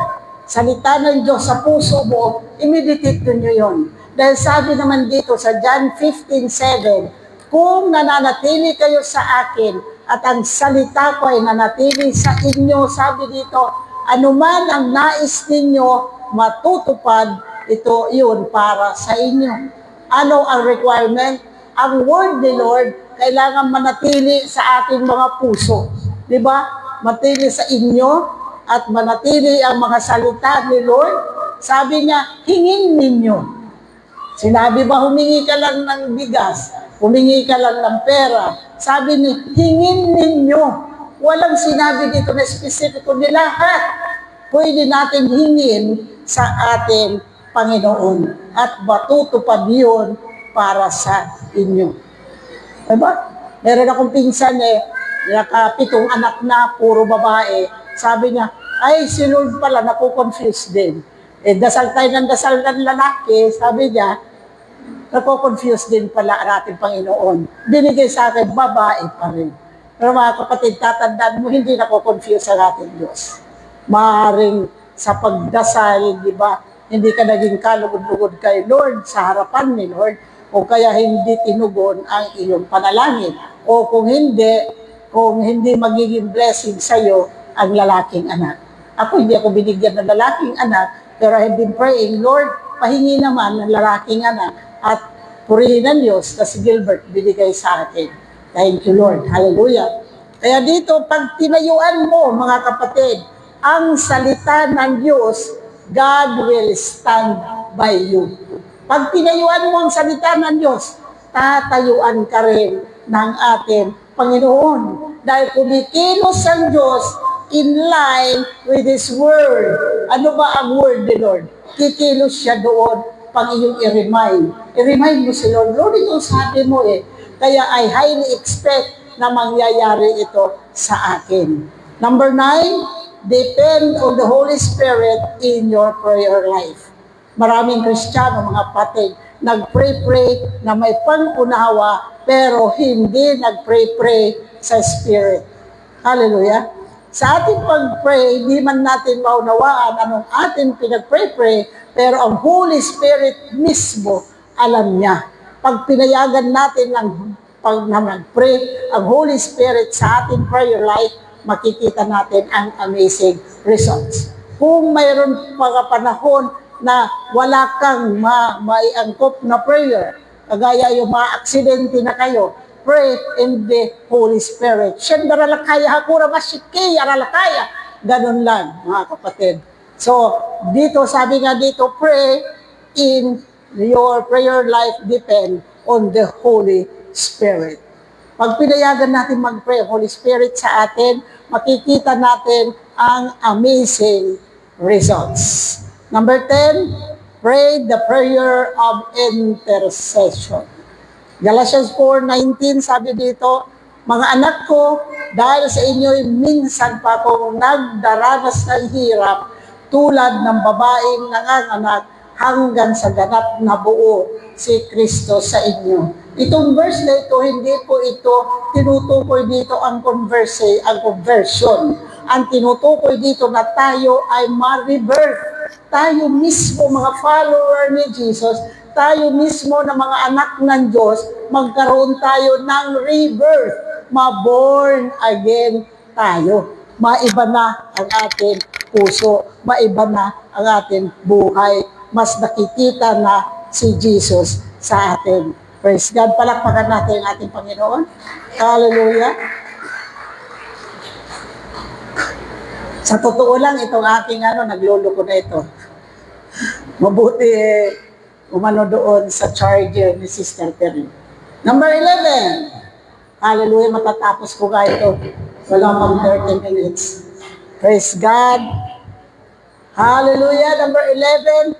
salita ng Diyos sa puso mo, i-meditate nyo yun. Dahil sabi naman dito sa John 15:7, kung nananatili kayo sa akin at ang salita ko ay nanatili sa inyo, sabi dito, anuman ang nais ninyo matutupad, ito yun para sa inyo. Ano ang requirement? Ang word ni Lord kailangan manatili sa ating mga puso. Di ba? Manatili sa inyo at manatili ang mga salita ni Lord. Sabi niya, hingin ninyo. Sinabi ba humingi ka lang ng bigas? Humingi ka lang ng pera? Sabi ni, hingin ninyo. Walang sinabi dito na specifico ni lahat. Pwede natin hingin sa ating Panginoon at matutupad yun para sa inyo. Diba? Meron akong pinsan nakapitong anak na, puro babae. Sabi niya, ay si Lord pala, nakukonfuse din. Dasal tayo ng dasal ng lalaki, sabi niya, nakukonfuse din pala ang ating Panginoon. Binigay sa akin, babae pa rin. Pero mga kapatid, tatandaan mo, hindi nakukonfuse ang ating Diyos. Maaaring sa pagdasal, di ba, hindi ka naging kalugod-lugod kay Lord sa harapan ni Lord, o kaya hindi tinugon ang iyong panalangin. O kung hindi magiging blessing sa'yo ang lalaking anak. Ako, hindi ako binigyan ng lalaking anak, pero I have been praying, Lord, pahingi naman ng lalaking anak at purihin ng Diyos na si Gilbert binigay sa akin. Thank you, Lord. Hallelujah. Kaya dito, pag tinayuan mo, mga kapatid, ang salita ng Diyos, God will stand by you. Pag tinayuan mo ang salita ng Diyos, tatayuan ka rin ng ating Panginoon. Dahil kumikilos ang Diyos in line with His Word. Ano ba ang Word ni Lord? Kikilos siya doon pang iyong i-remind. I-remind mo si Lord, Lord, ito sabi mo Kaya I highly expect na mangyayari ito sa akin. Number 9, depend on the Holy Spirit in your prayer life. Maraming Kristiyano, mga patid, nag-pray-pray na may pangunawa, pero hindi nag-pray-pray sa Spirit. Hallelujah. Sa ating pag-pray, di man natin maunawaan anong ating pinag-pray-pray, pero ang Holy Spirit mismo, alam niya. Pag pinayagan natin pag nag-pray, ang Holy Spirit sa ating prayer life, makikita natin ang amazing results. Kung mayroon mga panahon na wala kang maiangkop na prayer, kagaya yung mga aksidente na kayo, pray in the Holy Spirit. Shendaralakaya hakura mashiki aralakaya. Ganun lang, mga kapatid. So, dito, sabi nga dito, pray in your prayer life depend on the Holy Spirit. Pag pinayagan natin mag-pray, Holy Spirit sa atin, makikita natin ang amazing results. Number 10, pray the prayer of intercession. Galatians 4:19, sabi dito, mga anak ko, dahil sa inyo'y minsan pa akong nagdaranas ng hirap, tulad ng babaeng nanganganak hanggang sa ganap na buo si Kristo sa inyo. Itong verse na ito, hindi po ito tinutukoy dito ang conversion. Ang tinutukoy dito na tayo ay ma-rebirth. Tayo mismo, mga follower ni Jesus, tayo mismo na mga anak ng Diyos, magkaroon tayo ng rebirth. Ma-born again tayo. Maiba na ang ating puso. Maiba na ang ating buhay. Mas nakikita na si Jesus sa atin. Praise God. Palakpakan natin ang ating Panginoon. Hallelujah. Sa totoo lang, itong aking nagluloko na ito. Mabuti umano doon sa charger ni Sister Perry. Number 11. Hallelujah, matatapos ko nga ito. Wala pang 30 minutes. Praise God. Hallelujah. Number 11.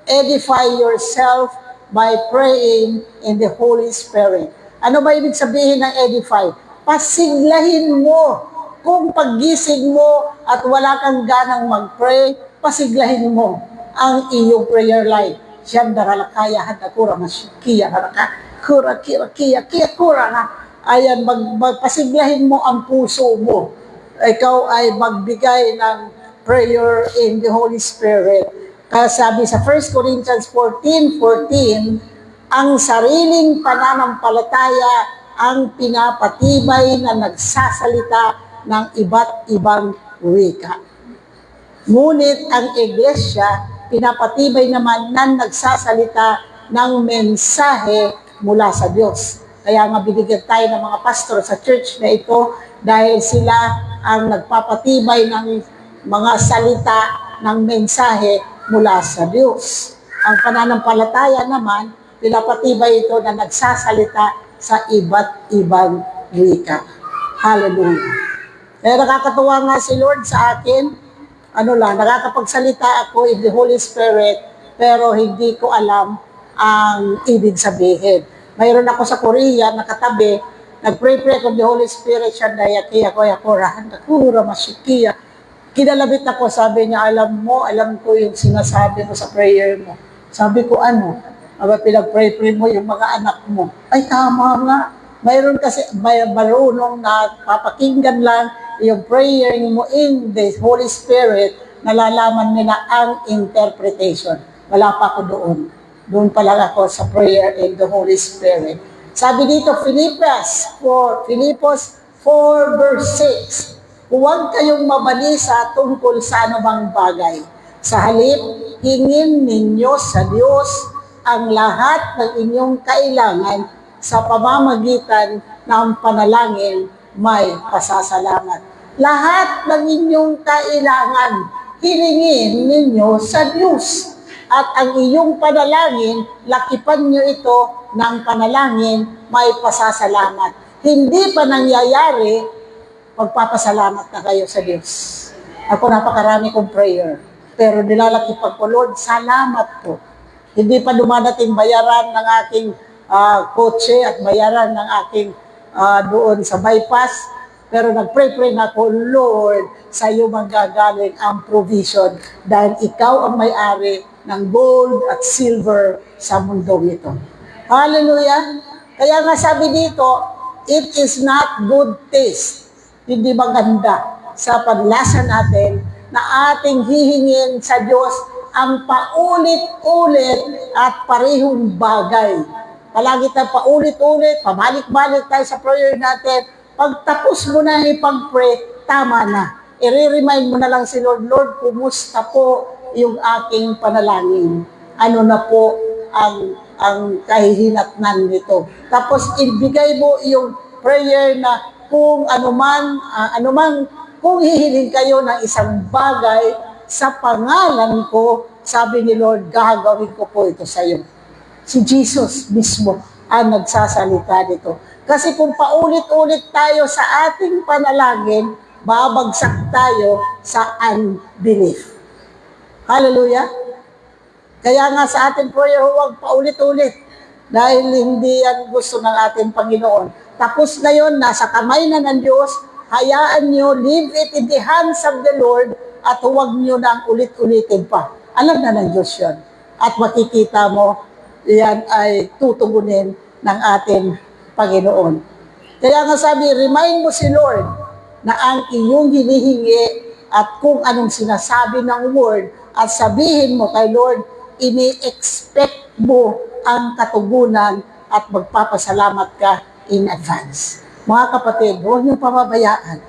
Edify yourself by praying in the Holy Spirit. Ano ba ibig sabihin ng edify? Pasiglahin mo. Kung paggising mo at wala kang ganang mag-pray, pasiglahin mo ang iyong prayer life. Shandaralakaya hadakura mashikiya haraka kura kira kiya kura nga. Ayan, pasiglahin mo ang puso mo. Ikaw ay magbigay ng prayer in the Holy Spirit. Kaya sabi sa 1 Corinthians 14:14, ang sariling pananampalataya ang pinapatibay na nagsasalita ng iba't ibang wika. Ngunit ang iglesia, pinapatibay naman na nagsasalita ng mensahe mula sa Diyos. Kaya nga binigyan tayo ng mga pastor sa church na ito dahil sila ang nagpapatibay ng mga salita ng mensahe mula sa Diyos. Ang pananampalataya naman, pinapatibay ito na nagsasalita sa iba't ibang wika. Hallelujah. Kaya nakakatuwa nga si Lord sa akin, nakakapagsalita ako in the Holy Spirit, pero hindi ko alam ang ibig sabihin. Mayroon ako sa Korea, nakatabi, nag-pray ko the Holy Spirit, siya dayakiya ko, yakurahan, nakura, mashikiya. Kinalabit ako, sabi niya, alam ko yung sinasabi mo sa prayer mo. Sabi ko, pinag-pray mo yung mga anak mo. Ay, tama nga. Mayroon kasi, marunong na papakinggan lang yung prayer mo in the Holy Spirit, nalalaman nila ang interpretation. Wala pa ako doon. Doon pa lang ako sa prayer in the Holy Spirit. Sabi dito, Filipos 4 verse 6, huwag kayong mabalisa tungkol sa anumang bagay. Sa halip, hingin ninyo sa Diyos ang lahat ng inyong kailangan sa pamamagitan ng panalangin may pasasalamat. Lahat ng inyong kailangan, hilingin ninyo sa Diyos. At ang iyong panalangin, lakipan nyo ito ng panalangin, may pasasalamat. Hindi pa nangyayari, magpapasalamat na kayo sa Diyos. Ako napakarami kong prayer. Pero nilalakipan ko, Lord, salamat po. Hindi pa dumadating bayaran ng aking kotse at bayaran ng aking doon sa bypass. Pero nag-pray na ako, Lord, sa iyo manggagaling ang provision dahil ikaw ang may-ari ng gold at silver sa mundong ito. Hallelujah! Kaya nga sabi dito, it is not good taste. Hindi maganda sa panlasa natin na ating hihingin sa Diyos ang paulit-ulit at parehong bagay. Palagi tayo paulit-ulit, pabalik-balik tayo sa prayer natin. Pagtapos mo na ipag-pray, tama na. I-remind mo na lang si Lord, Lord, kumusta po yung aking panalangin? Ano na po ang kahihinatnan nito? Tapos ibigay mo yung prayer na kung kung hihiling kayo ng isang bagay sa pangalan ko, sabi ni Lord, gagawin ko po ito sa iyo. Si Jesus mismo ang nagsasalita nito. Kasi kung paulit-ulit tayo sa ating panalangin, babagsak tayo sa unbelief. Hallelujah! Kaya nga sa ating prayer, huwag paulit-ulit dahil hindi yan gusto ng ating Panginoon. Tapos na yun, nasa kamay na ng Diyos, hayaan nyo, leave it in the hands of the Lord at huwag nyo nang ulit-ulitin pa. Alam na ng Diyos yun. At makikita mo, yan ay tutugunin ng ating Panginoon. Kaya nga sabi, remind mo si Lord na ang iyong hinihingi at kung anong sinasabi ng Word at sabihin mo kay Lord, ini-expect mo ang katugunan at magpapasalamat ka in advance. Mga kapatid, huwag niyong pababayaan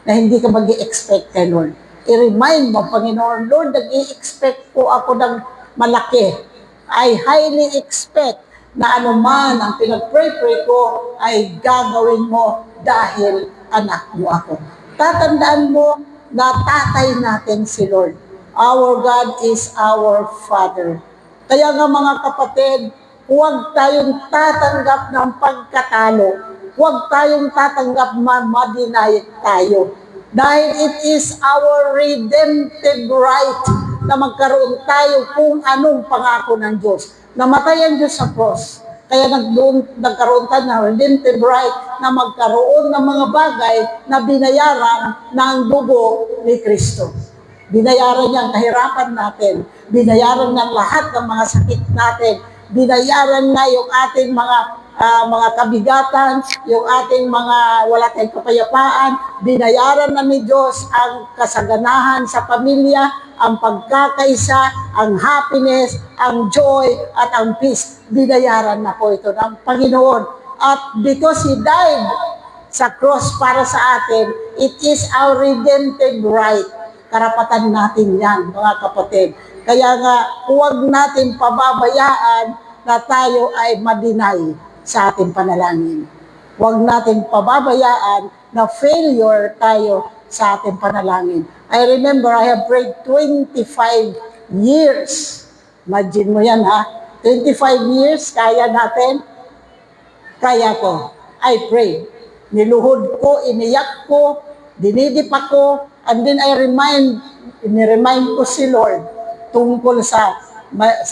na hindi ka mag-i-expect kay Lord. I-remind mo, Panginoon, Lord, nag-i-expect po ako ng malaki. I highly expect na anuman ang pinag-pray ko ay gagawin mo dahil anak mo ako. Tatandaan mo na tatay natin si Lord. Our God is our Father. Kaya nga mga kapatid, huwag tayong tatanggap ng pagkatalo. Huwag tayong tatanggap ma-deny tayo. Dahil it is our redemptive right na magkaroon tayo kung anong pangako ng Diyos. Namatay ang Diyos sa cross. Kaya nagkaroon tayo ng redemptive right na magkaroon ng mga bagay na binayaran ng dugo ni Kristo. Binayaran niya ang kahirapan natin. Binayaran niya lahat ng mga sakit natin. Binayaran na yung ating mga kabigatan, yung ating mga wala tayong kapayapaan. Binayaran na ni Diyos ang kasaganahan sa pamilya, ang pagkakaisa, ang happiness, ang joy, at ang peace. Binayaran na po ito ng Panginoon. At because He died sa cross para sa atin, it is our redemptive right. Karapatan natin yan, mga kapatid. Kaya nga, huwag natin pababayaan na tayo ay ma-deny sa ating panalangin. Huwag natin pababayaan na failure tayo sa ating panalangin. I remember I have prayed 25 years. Imagine mo yan ha. 25 years, kaya natin? Kaya ko. I pray. Niluhod ko, iniyak ko, dinidipa ko, and then I remind ko si Lord tungkol sa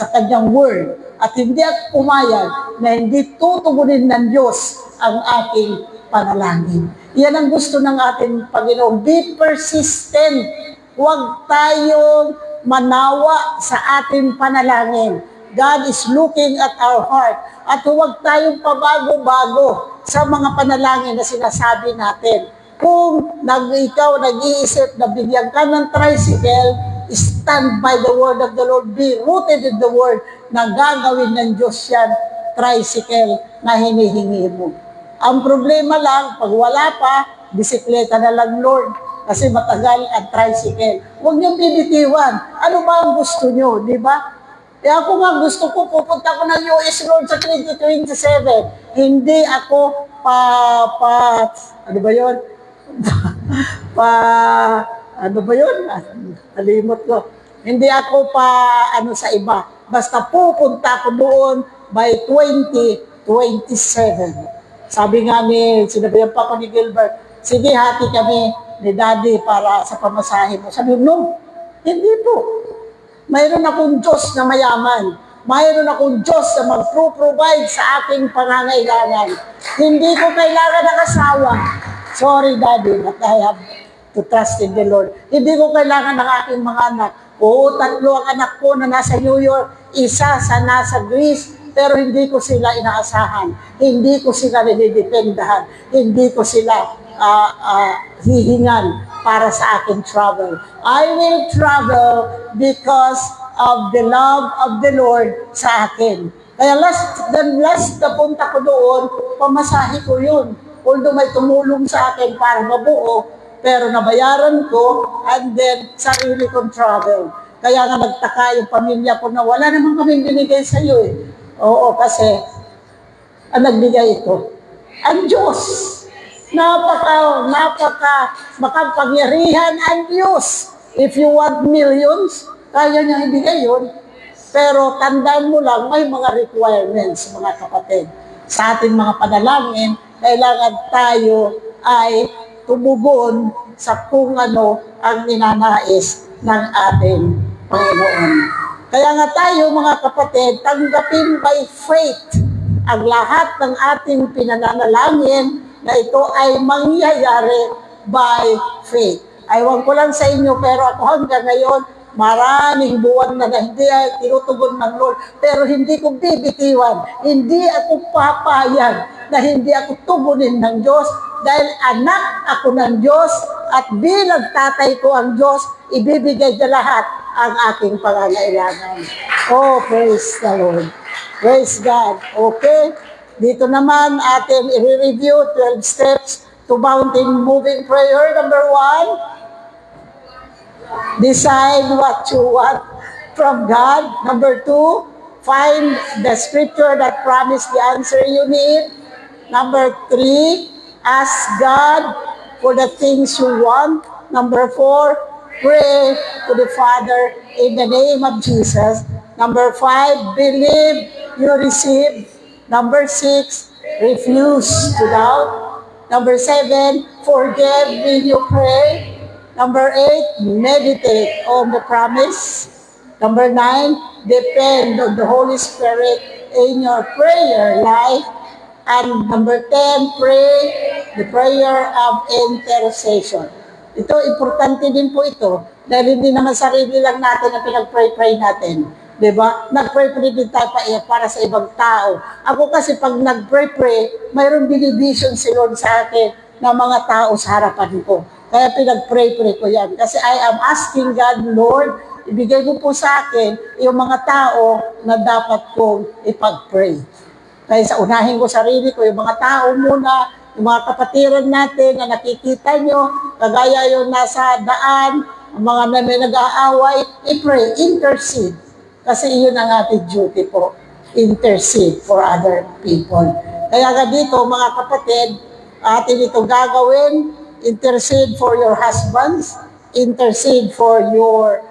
kanyang word. At hindi ako pumayag na hindi tutugunin ng Diyos ang aking panalangin. Yan ang gusto ng ating Panginoon. Be persistent. Huwag tayong manawa sa ating panalangin. God is looking at our heart. At huwag tayong pabago-bago sa mga panalangin na sinasabi natin. Kung ikaw nag-iisip na bigyan ka ng tricycle, stand by the word of the Lord. Be rooted in the word na gagawin ng Diyos yan, tricycle na hinihingi mo. Ang problema lang, pag wala pa, bisikleta na lang, Lord, kasi matagal ang tricycle. Huwag niyong bibitiwan. Ano ba ang gusto niyo, di ba? Kaya ako nga gusto ko, pupunta ko ng US, Lord, sa 2027. Hindi ako ano ba yun? Ano ba yun? Nalimot ko. Hindi ako sa iba. Basta pupunta ko doon by 2027. Sabi nga sinabihan pa ko ni Gilbert, sige, hati kami ni Daddy para sa pamasahe mo. Sabi ko, no, hindi po. Mayroon akong Diyos na mayaman. Mayroon akong Diyos na mag-provide sa aking pangangailangan. Hindi ko kailangan ng asawa. Sorry, Daddy, but I have to trust in the Lord. Hindi ko kailangan ng aking mga anak. Oo, 3 ang anak ko na nasa New York, isa sa nasa Greece, pero hindi ko sila inaasahan. Hindi ko sila nilidependahan. Hindi ko sila hihingan para sa aking travel. I will travel because of the love of the Lord sa akin. Kaya last na punta ko doon, pamasahe ko yun. Although may tumulong sa akin para mabuo, pero nabayaran ko, and then sarili kong travel. Kaya nga nagtaka yung pamilya ko na wala naman kami binigay sa iyo eh. Oo, kasi ang nagbigay ito. Ang Diyos. Makapangyarihan ang Diyos. If you want millions, kaya niya ibigay yun. Pero tandaan mo lang, may mga requirements, mga kapatid. Sa ating mga panalangin, kailangan tayo ay tumugon sa kung ano ang ninanais ng ating Panginoon. Kaya nga tayo, mga kapatid, tanggapin by faith ang lahat ng ating pinananalangin na ito ay mangyayari by faith. Aywan ko lang sa inyo, pero ako hanggang ngayon, Maraming buwan na hindi ay tinutugon ng Lord. Pero hindi ko bibitiwan. Hindi ako papayag na hindi ako tugunin ng Diyos dahil anak ako ng Diyos at bilang tatay ko ang Diyos, ibibigay niya lahat ang aking pangangailangan. Oh, praise the Lord. Praise God. Okay? Dito naman atin i-review 12 steps to mountain moving prayer. Number 1, decide what you want from God. Number 2, find the scripture that promised the answer you need. Number 3, ask God for the things you want. Number 4, pray to the Father in the name of Jesus. Number 5, believe you receive. Number 6, refuse to doubt. Number 7, forgive when you pray. Number 8, meditate on the promise. Number 9, depend on the Holy Spirit in your prayer life. And number 10, pray the prayer of intercession. Ito, importante din po ito. Dahil hindi naman sarili lang natin ang pinag-pray natin. Diba? Nag-pray din tayo para sa ibang tao. Ako kasi pag nag-pray, mayroong binivision si Lord sa akin ng mga tao sa harapan ko. Kaya pinag-pray ko yan. Kasi I am asking God, Lord, ibigay mo po sa akin yung mga tao na dapat kong ipag-pray. Kaya sa unahin ko sarili ko, yung mga tao muna, yung mga kapatiran natin na nakikita nyo, kagaya yung nasa daan, ang mga na may nag-aaway, i-pray, intercede. Kasi iyon ang ating duty po, intercede for other people. Kaya nga dito, mga kapatid, atin ito gagawin, intercede for your husbands, intercede for your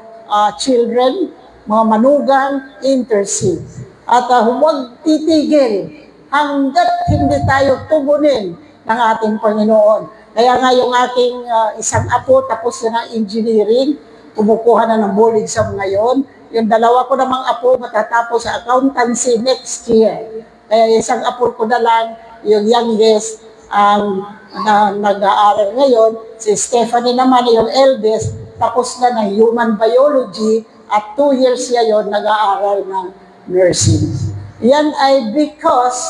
children, mga manugang, intercede. At huwag titigil hanggat hindi tayo tugunin ng ating Panginoon. Kaya nga yung aking isang apo, tapos na ng engineering, kumukuha na ng board exam ngayon. Yung dalawa ko namang apo, matatapos sa accountancy next year. Kaya isang apo ko na lang, yung youngest, ang nag-aaral ngayon. Si Stephanie naman, yung eldest, tapos na ng human biology, at 2 years siya yun, nag-aaral ng nursing. Yan ay because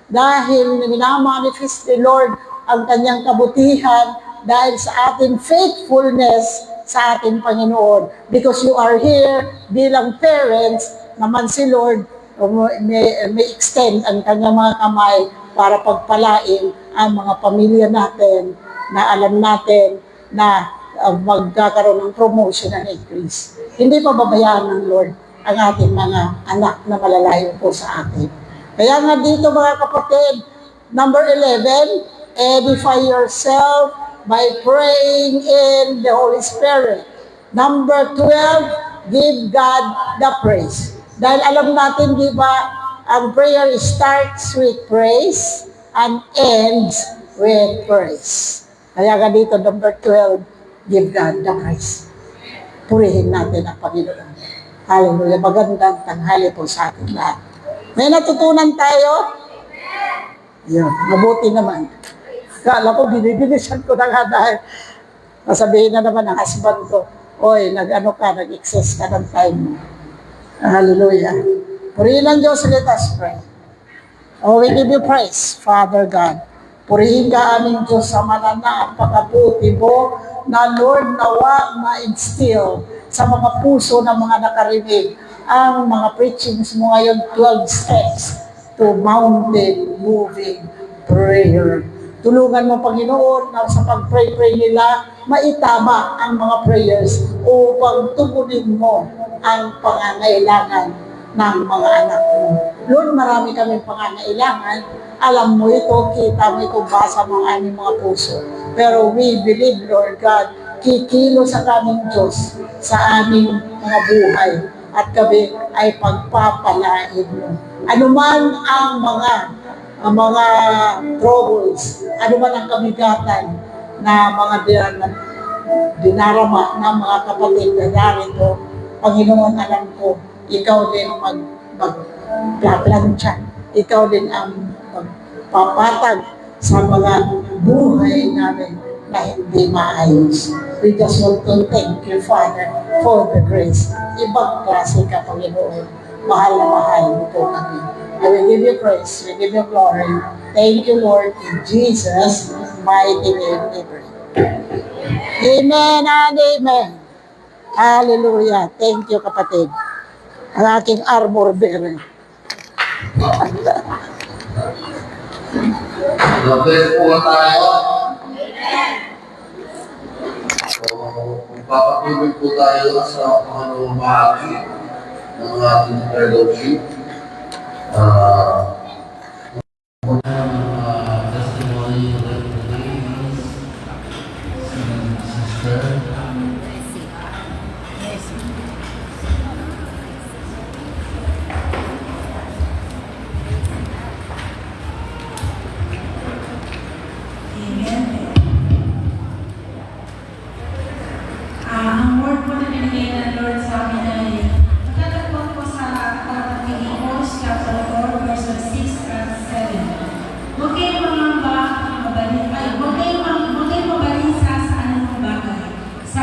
dahil minamanifest ni Lord ang kanyang kabutihan dahil sa ating faithfulness sa ating Panginoon. Because you are here bilang parents, naman si Lord may extend ang kanyang mga kamay para pagpalain ang mga pamilya natin na alam natin na magkakaroon ng promotion and increase. Hindi pa babayaan ng Lord ang ating mga anak na malalayo po sa atin. Kaya nga dito mga kapatid, number 11, edify yourself by praying in the Holy Spirit. Number 12, give God the praise. Dahil alam natin, di ba, ang prayer starts with praise and ends with praise. Kaya nga dito, number 12, give God the praise. Purihin natin ang Panginoon. Hallelujah. Magandang tanghali po sa ating lahat. May natutunan tayo? Yun, mabuti naman. Kala ko, binibilisan ko na nga dahil nasabihin na naman ng husband ko, oy, nag-excess ka ng time mo. Hallelujah. Purihin ang Diyos, let us pray. Oh, we give you praise, Father God. Purihin ka aming Diyos sa manana ang pagkabuti mo na Lord nawa ma-instill sa mga puso ng mga nakarinig ang mga preachings mo ngayon, 12 steps to mountain moving prayer. Tulungan mo, Panginoon, na sa pag-pray nila, maitama ang mga prayers upang tugunin mo ang pangangailangan ng mga anak mo. Lord, marami kaming pangangailangan. Alam mo ito, kita mo ito, basa mo ang aming mga puso. Pero we believe, Lord God, kikilo sa kaming Diyos sa aming mga buhay at kami ay pagpapalain mo. Ano man ang mga troubles, ano man ang kabigatan na mga dinarama ng mga kapatid na narito, Panginoon, alam ko, ikaw din magplaplansya. Ikaw din ang magpapatag sa mga buhay namin. na hindi maayos. We just want to thank you, Father, for the grace. Ibang klase ka, Panginoon. Mahal na mahal mo po kami. And we give you praise, we give you glory. Thank you, Lord, in Jesus' mighty name we pray. Amen and amen. Hallelujah. Thank you, kapatid. Ang aking armor bearer. Bless po tayo. So, magpapatuloy po tayo sa pangalawang bahagi ng ating fellowship. Testimony of the ladies, sister. Ang word po na binigay ng Lord sa amin ay matatagpuan po sa aklat ng Hebrews chapter 4 verses 6 at 7. Huwag kayong mangamba, huwag kayong mabalisa sa anumang bagay. Sa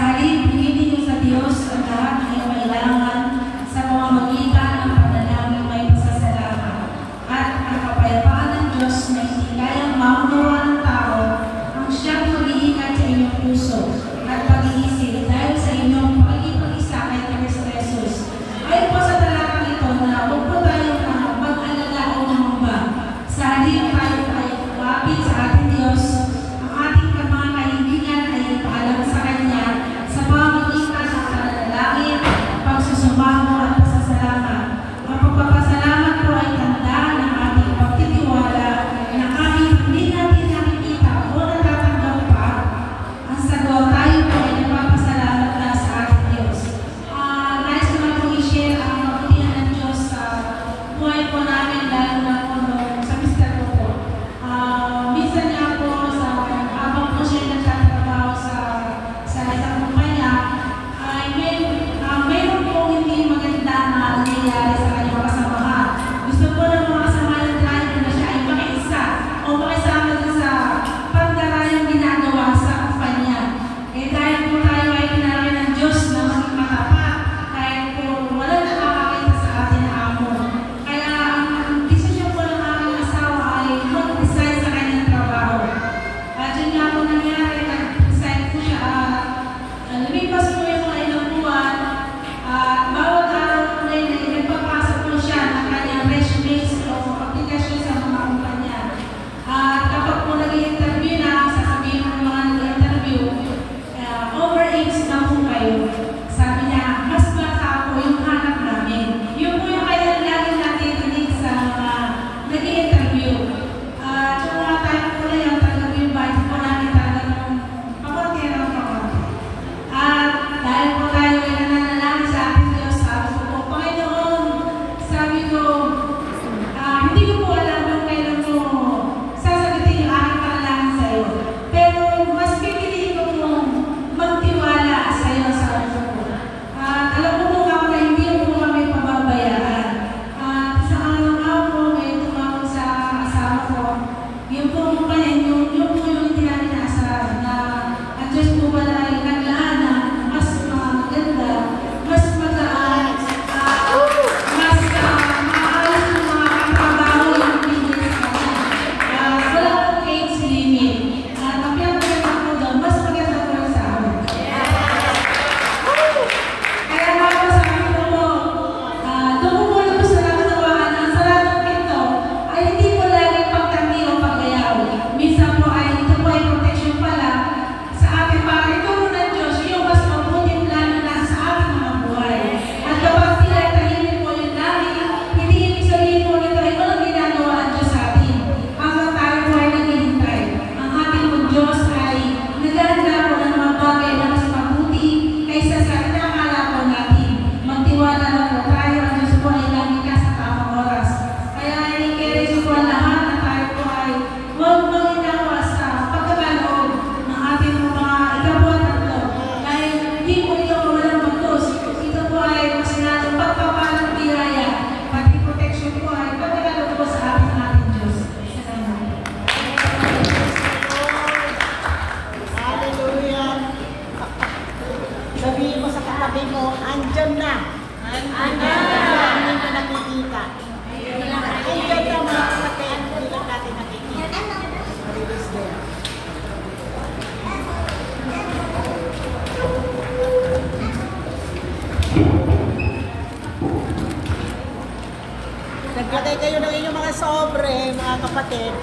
sobre, mga kapatid,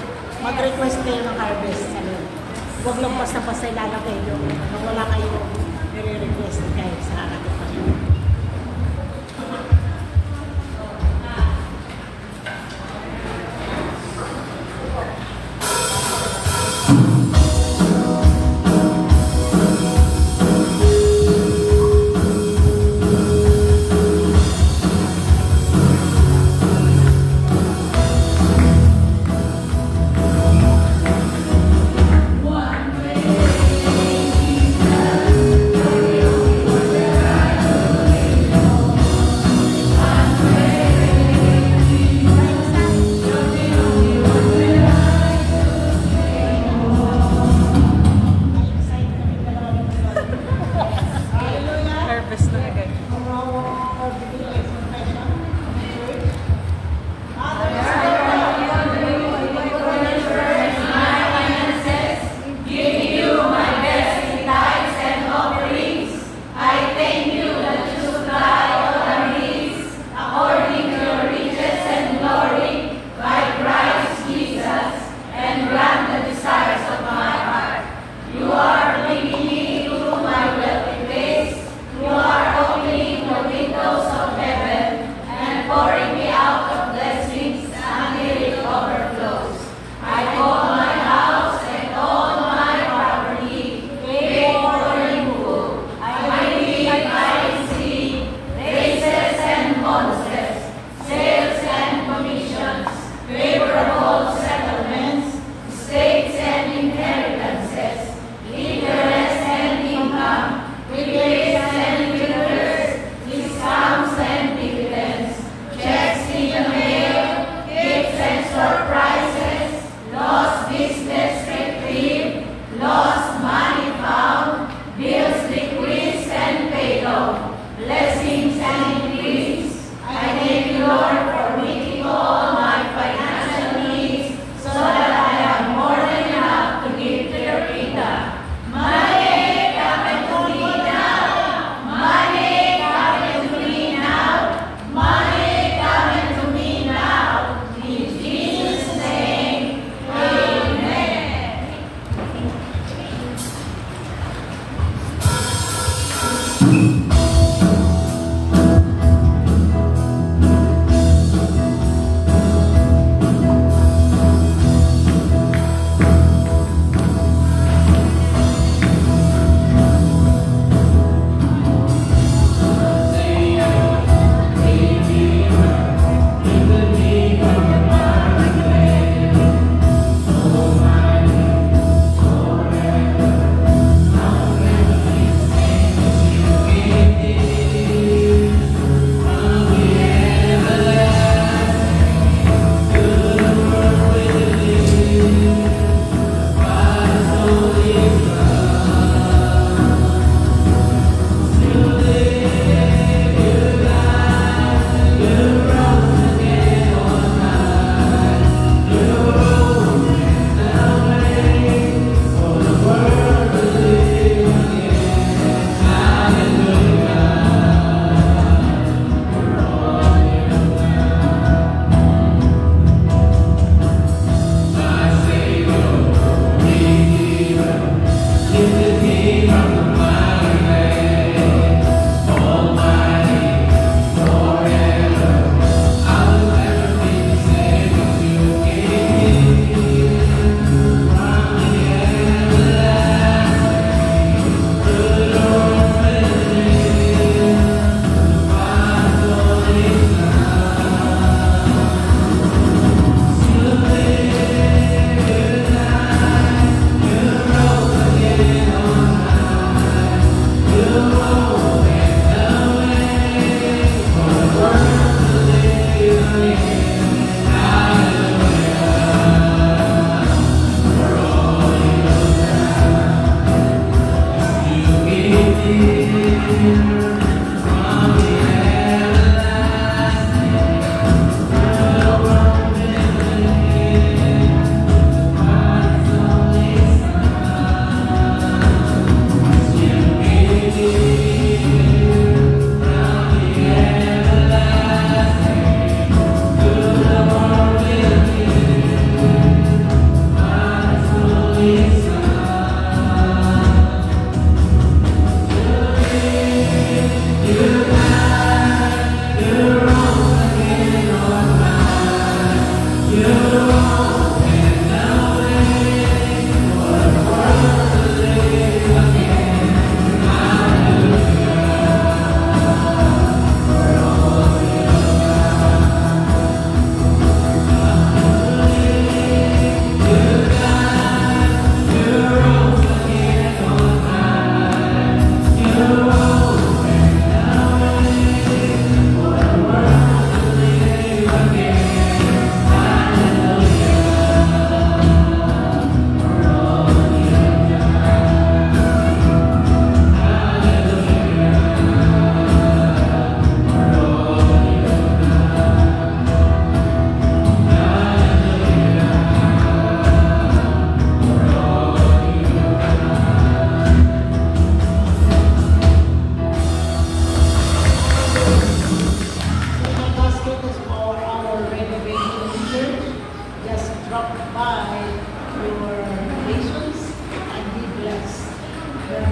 mag-request kayo ng harvest sa Lord. Huwag lang basta-basta ilalagay yung nung wala kayo nire-request kayo sa ating Panginoon.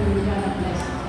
and God bless us.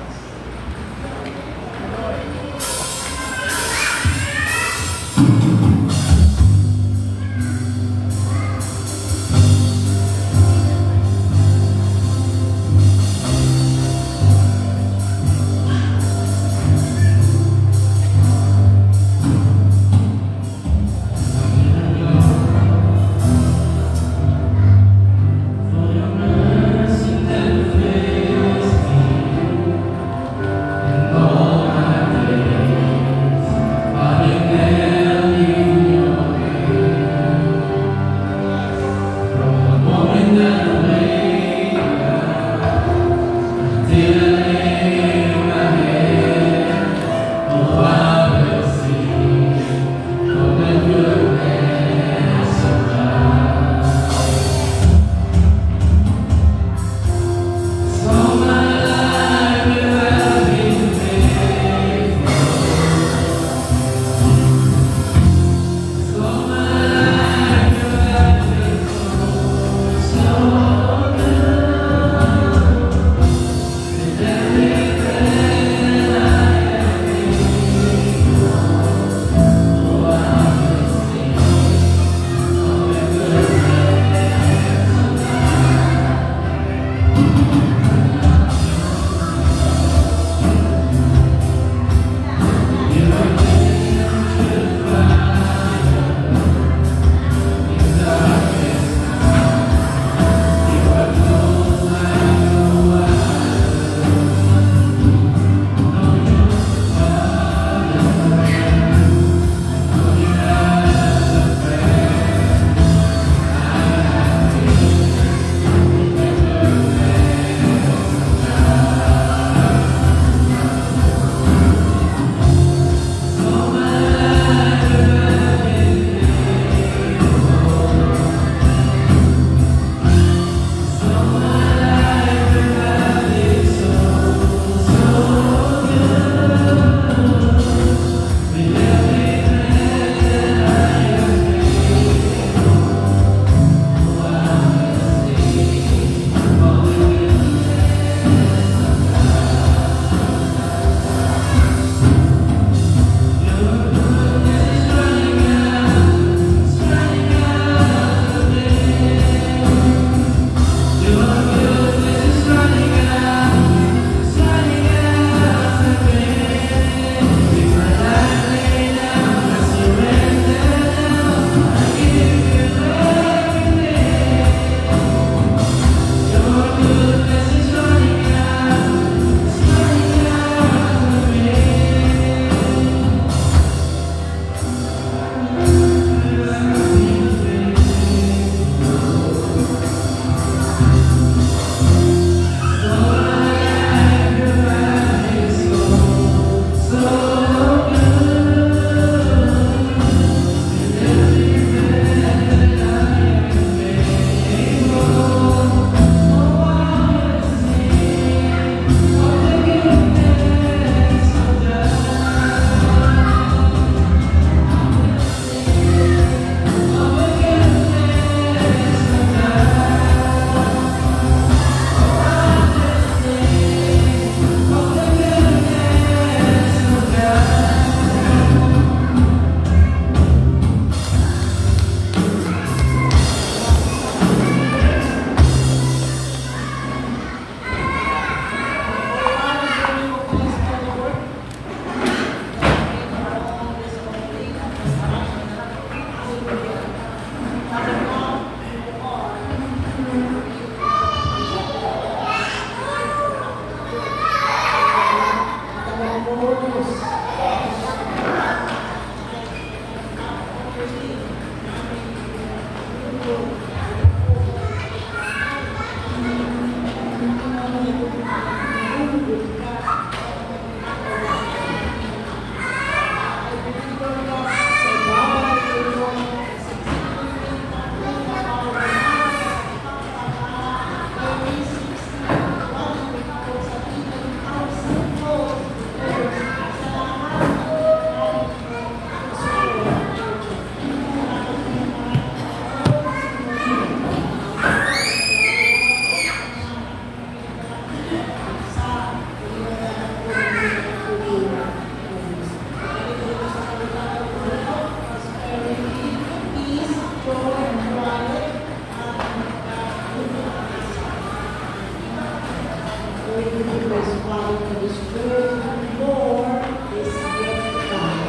Everything was found to this world, more is yet to come.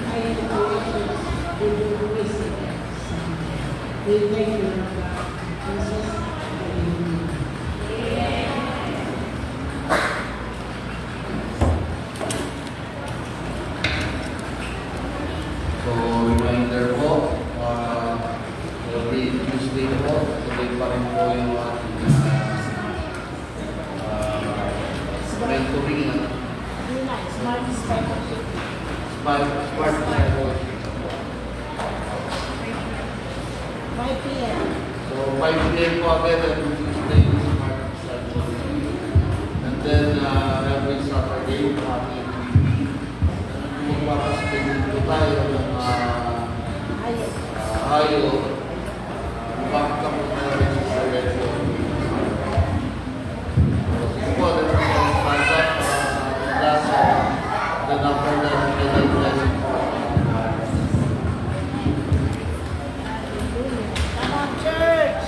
I am gracious with your wisdom. We thank you, Lord God. Jesus, hallelujah. So, reminder po, every Tuesday po, tuloy pa rin po yung ating mentoring, Smart discipleship. smart discipleship. 5 p.m. So, 5 p.m. po agad every Tuesday, smart discipleship. And then, every Saturday, ating magpapaspendin po tayo ng ayo. Bakit po natin sa radio. So, po, then po, stand up, class, then after that, final blessing po. Come on, church!